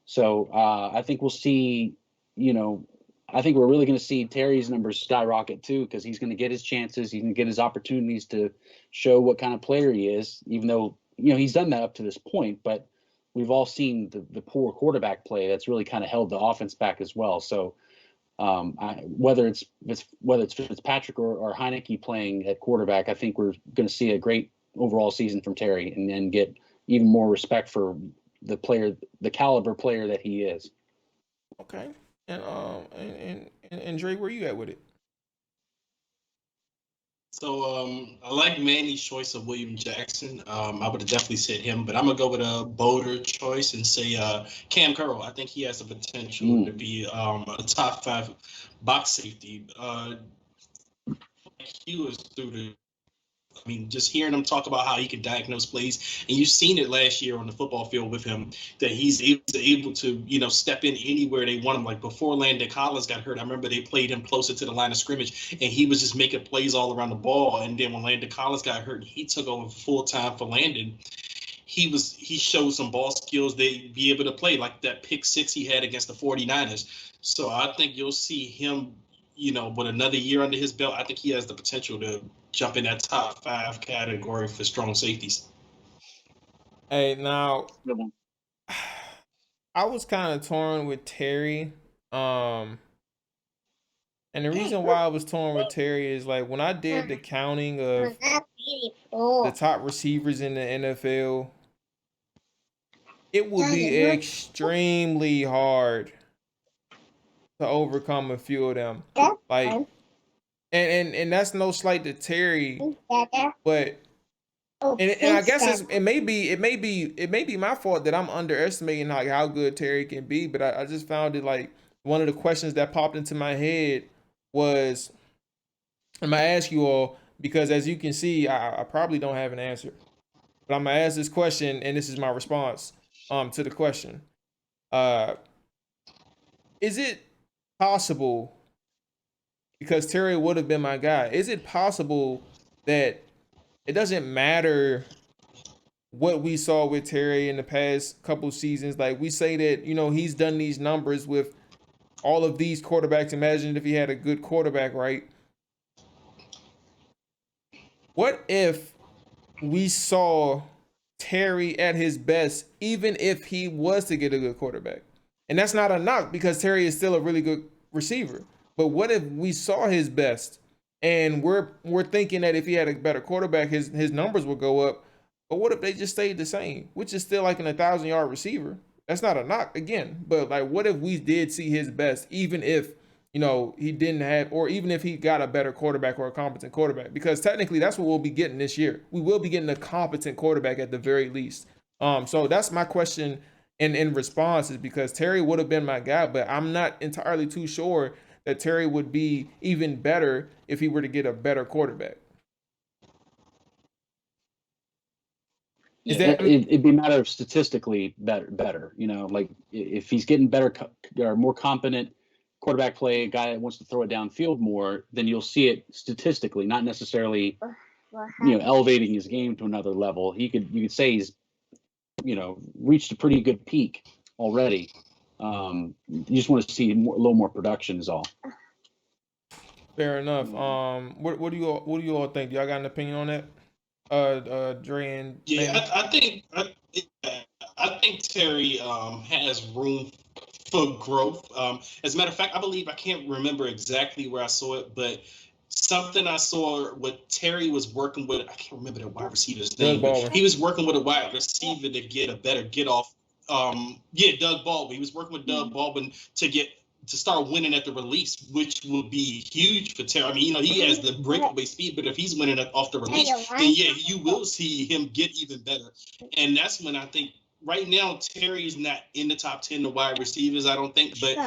S2: So I think we'll see. You know, I think we're really going to see Terry's numbers skyrocket too, because he's going to get his chances. He's going to get his opportunities to show what kind of player he is, even though, you know, he's done that up to this point. But we've all seen the poor quarterback play that's really kind of held the offense back as well. So whether it's Fitzpatrick or Heinicke playing at quarterback, I think we're going to see a great overall season from Terry and get even more respect for the caliber player that he is.
S1: Okay. And Dre, where you at with it?
S4: So I like Manny's choice of William Jackson. I would have definitely said him, but I'm gonna go with a bolder choice and say Cam Curl. I think he has the potential to be a top 5 box safety. He was through the. I mean, just hearing him talk about how he can diagnose plays, and you've seen it last year on the football field with him, that he's able to, you know, step in anywhere they want him. Like before Landon Collins got hurt, I remember they played him closer to the line of scrimmage, and he was just making plays all around the ball. And then when Landon Collins got hurt, he took over full time for Landon. He showed some ball skills they be able to play, like that pick 6 he had against the 49ers. So I think you'll see him, you know, with another year under his belt. I think he has the potential to jump in that top 5 category for strong safeties.
S1: Hey, now I was kind of torn with Terry. And the reason why I was torn with Terry is like when I did the counting of the top receivers in the NFL, it would be extremely hard to overcome a few of them. Like, and that's no slight to Terry, but and I guess it may be my fault that I'm underestimating like how good Terry can be. But I just found it like one of the questions that popped into my head was, I'm gonna ask you all, because as you can see, I probably don't have an answer, but I'm gonna ask this question, and this is my response to the question. Is it possible, because Terry would have been my guy, is it possible that it doesn't matter what we saw with Terry in the past couple seasons? Like we say that, you know, he's done these numbers with all of these quarterbacks. Imagine if he had a good quarterback, right? What if we saw Terry at his best, even if he was to get a good quarterback? And that's not a knock, because Terry is still a really good receiver. But what if we saw his best, and we're thinking that if he had a better quarterback, his numbers would go up? But what if they just stayed the same, which is still like an 1,000-yard receiver? That's not a knock again. But like, what if we did see his best, even if, you know, he didn't have, or even if he got a better quarterback or a competent quarterback? Because technically that's what we'll be getting this year. We will be getting a competent quarterback at the very least. So that's my question in response, is because Terry would have been my guy, but I'm not entirely too sure that Terry would be even better if he were to get a better quarterback.
S2: It'd be a matter of statistically better. You know, like if he's getting better or more competent quarterback play, a guy that wants to throw it downfield more, then you'll see it statistically, not necessarily, you know, elevating his game to another level. You could say he's, you know, reached a pretty good peak already. You just want to see a little more production is all.
S1: Fair enough. What do you all think? Y'all got an opinion on that? Dre and
S4: Manny? I think Terry has room for growth. As a matter of fact, I believe, I can't remember exactly where I saw it, but something I saw what Terry was working with, I can't remember the wide receiver's name, but he was working with a wide receiver to get a better get off Doug Baldwin. He was working with Doug Baldwin to start winning at the release, which would be huge for Terry. I mean, he has the breakaway speed, but if he's winning off the release, then you will see him get even better. And that's when I think right now Terry's not in the top 10 of wide receivers, I don't think, but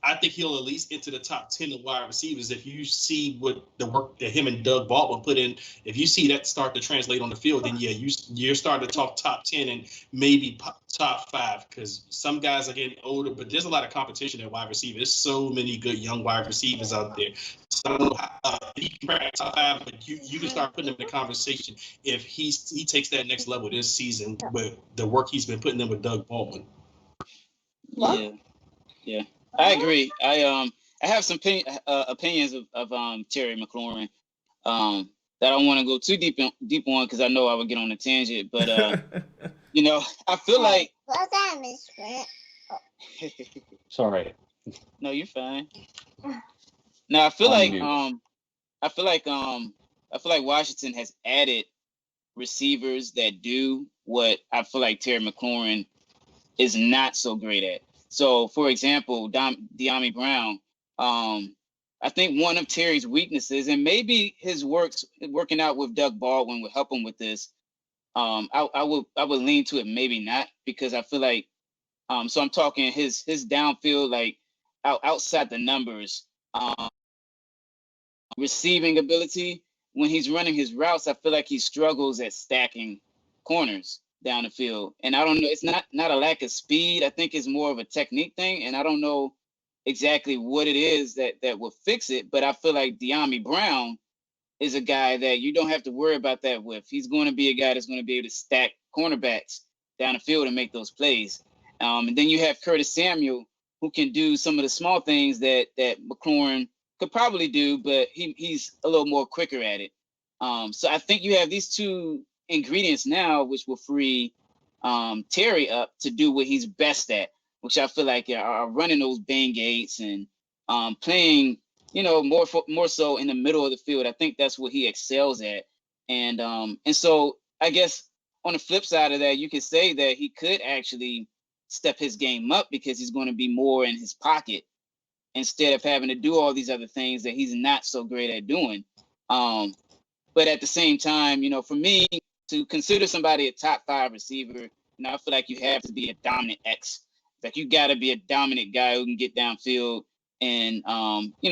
S4: I think he'll at least into the top 10 of wide receivers. If you see what the work that him and Doug Baldwin put in, if you see that start to translate on the field, then you're starting to talk top 10 and maybe top 5, because some guys are getting older, but there's a lot of competition at wide receiver. There's so many good young wide receivers out there. So I don't know how he can crack top 5, but you can start putting him in the conversation if he takes that next level this season with the work he's been putting in with Doug Baldwin.
S3: Yeah. I agree. I have some opinions of Terry McLaurin that I don't want to go too deep on because I know I would get on a tangent. But I feel like.
S5: What's that, Miss Grant?
S2: Sorry.
S3: No, you're fine. No, I feel like Washington has added receivers that do what I feel like Terry McLaurin is not so great at. So, for example, De'Ami Brown, I think one of Terry's weaknesses, and maybe his working out with Doug Baldwin would help him with this. I would lean to it, maybe not, because I feel like, so I'm talking his downfield, like outside the numbers, receiving ability. When he's running his routes, I feel like he struggles at stacking corners down the field. And I don't know, it's not a lack of speed. I think it's more of a technique thing. And I don't know exactly what it is that will fix it. But I feel like De'Ami Brown is a guy that you don't have to worry about that with. He's going to be a guy that's going to be able to stack cornerbacks down the field and make those plays. And then you have Curtis Samuel, who can do some of the small things that McLaurin could probably do, but he's a little more quicker at it. So I think you have these two ingredients now, which will free Terry up to do what he's best at, which I feel like are running those bang gates and playing, more so in the middle of the field. I think that's what he excels at. And so I guess on the flip side of that, you could say that he could actually step his game up because he's going to be more in his pocket instead of having to do all these other things that he's not so great at doing. But at the same time, for me to consider somebody a top 5 receiver, I feel like you have to be a dominant X. Like you got to be a dominant guy who can get downfield and,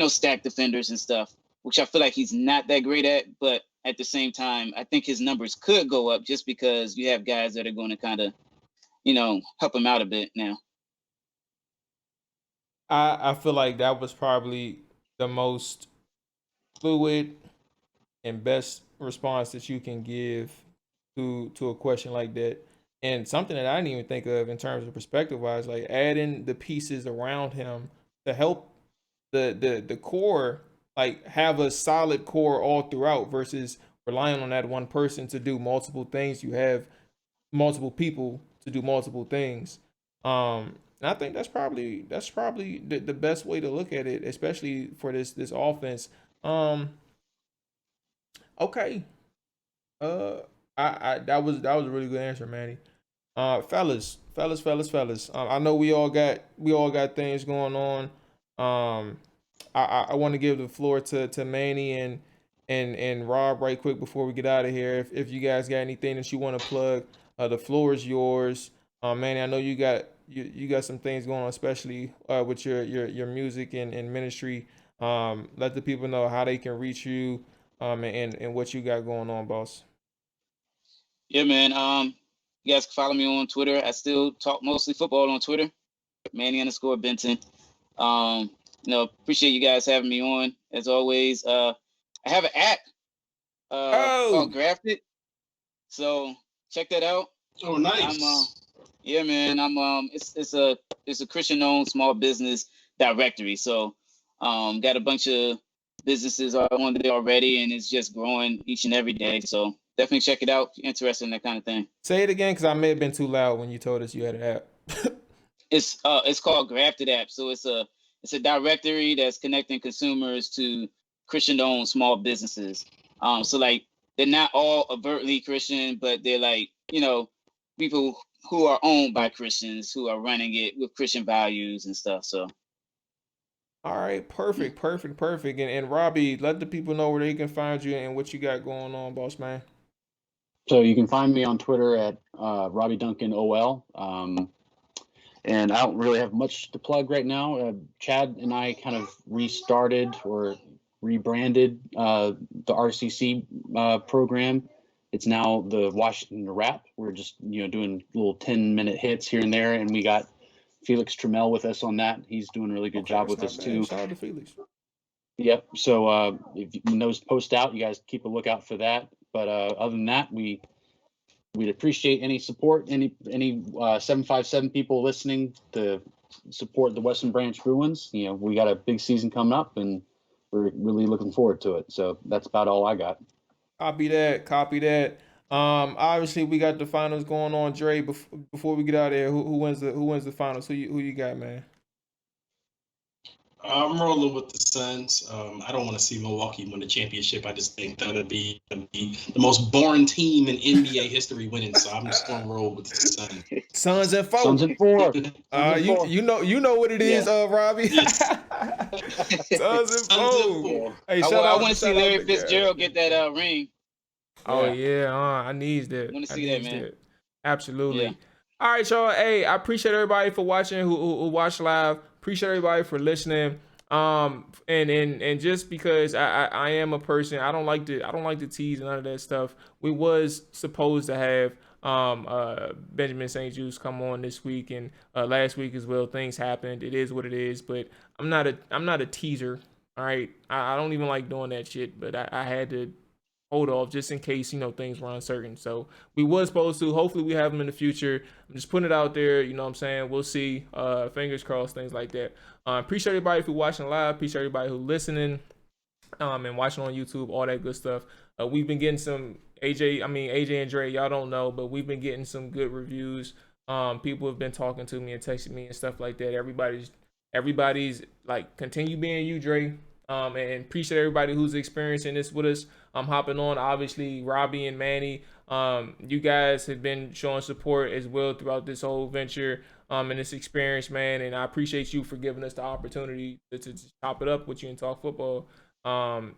S3: stack defenders and stuff, which I feel like he's not that great at. But at the same time, I think his numbers could go up just because you have guys that are going to kind of, help him out a bit now.
S1: I feel like that was probably the most fluid and best response that you can give to a question like that. And something that I didn't even think of in terms of perspective wise, like adding the pieces around him to help the core, like have a solid core all throughout versus relying on that one person to do multiple things. You have multiple people to do multiple things. And I think that's probably the best way to look at it, especially for this offense. Okay. I that was a really good answer, Manny. Fellas. I know we all got things going on. I want to give the floor to Manny and Rob right quick before we get out of here. If you guys got anything that you want to plug, the floor is yours. Manny, I know you got some things going on, especially with your music and ministry. Let the people know how they can reach you, and what you got going on, boss.
S3: Yeah, man. You guys can follow me on Twitter. I still talk mostly football on Twitter. Manny_Benton. Appreciate you guys having me on as always. I have an app called Grafted, so check that out.
S4: Oh, nice.
S3: Yeah, man. It's a Christian-owned small business directory. So, got a bunch of businesses on there already, and it's just growing each and every day. So definitely check it out if you're interested in that kind of thing.
S1: Say it again, because I may have been too loud when you told us you had an app.
S3: It's called Grafted App. So it's a directory that's connecting consumers to Christian-owned small businesses. So like they're not all overtly Christian, but they're like, people who are owned by Christians, who are running it with Christian values and stuff. So.
S1: All right, perfect. And Robbie, let the people know where they can find you and what you got going on, boss man.
S2: So you can find me on Twitter at Robbie Duncan OL. And I don't really have much to plug right now. Chad and I kind of restarted or rebranded the RCC program. It's now the Washington Rap. We're just doing little 10-minute hits here and there, and we got Felix Trammell with us on that. He's doing a really good job with us too.
S1: Shout out to Felix.
S2: Yep. So when those post out, you guys keep a lookout for that. But other than that, we'd appreciate any support, any 757 people listening to support the Western Branch Bruins. We got a big season coming up, and we're really looking forward to it. So that's about all I got.
S1: Copy that. Obviously we got the finals going on. Dre, before we get out of here, who wins the finals? Who you got, man?
S4: I'm rolling with the Suns. I don't want to see Milwaukee win the championship. I just think that would be the most boring team in NBA history winning. So I'm just going to roll with the Suns.
S1: Suns and 4.
S2: Suns and 4.
S1: You know what it is, Robbie.
S4: Yes.
S1: Suns and 4. Hey,
S3: I want to see Larry Fitzgerald get that ring.
S1: Oh yeah, I need that.
S3: I want to see that, man.
S1: Absolutely.
S3: Yeah.
S1: All right, y'all. Hey, I appreciate everybody for watching who watched live. Appreciate everybody for listening. And just because I am a person, I don't like to tease and none of that stuff. We was supposed to have Benjamin St. Juste come on this week and last week as well. Things happened. It is what it is. But I'm not a teaser. All right. I don't even like doing that shit. But I had to hold off just in case things were uncertain. So we was supposed to. Hopefully we have them in the future. I'm just putting it out there. You know what I'm saying? We'll see. Fingers crossed, things like that. Appreciate everybody for watching live. Appreciate everybody who listening and watching on YouTube, all that good stuff. We've been getting some AJ and Dre, y'all don't know, but we've been getting some good reviews. People have been talking to me and texting me and stuff like that. Everybody's like, continue being you, Dre. And appreciate everybody who's experiencing this with us. I'm hopping on. Obviously, Robbie and Manny, you guys have been showing support as well throughout this whole venture and this experience, man. And I appreciate you for giving us the opportunity to chop it up with you and talk football.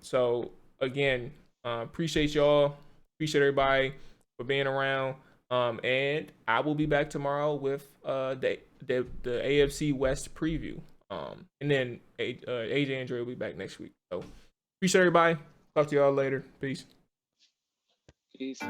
S1: So again, appreciate y'all. Appreciate everybody for being around. And I will be back tomorrow with the AFC West preview. And then AJ and Dre will be back next week. So appreciate everybody. Talk to y'all later. Peace.
S3: Peace.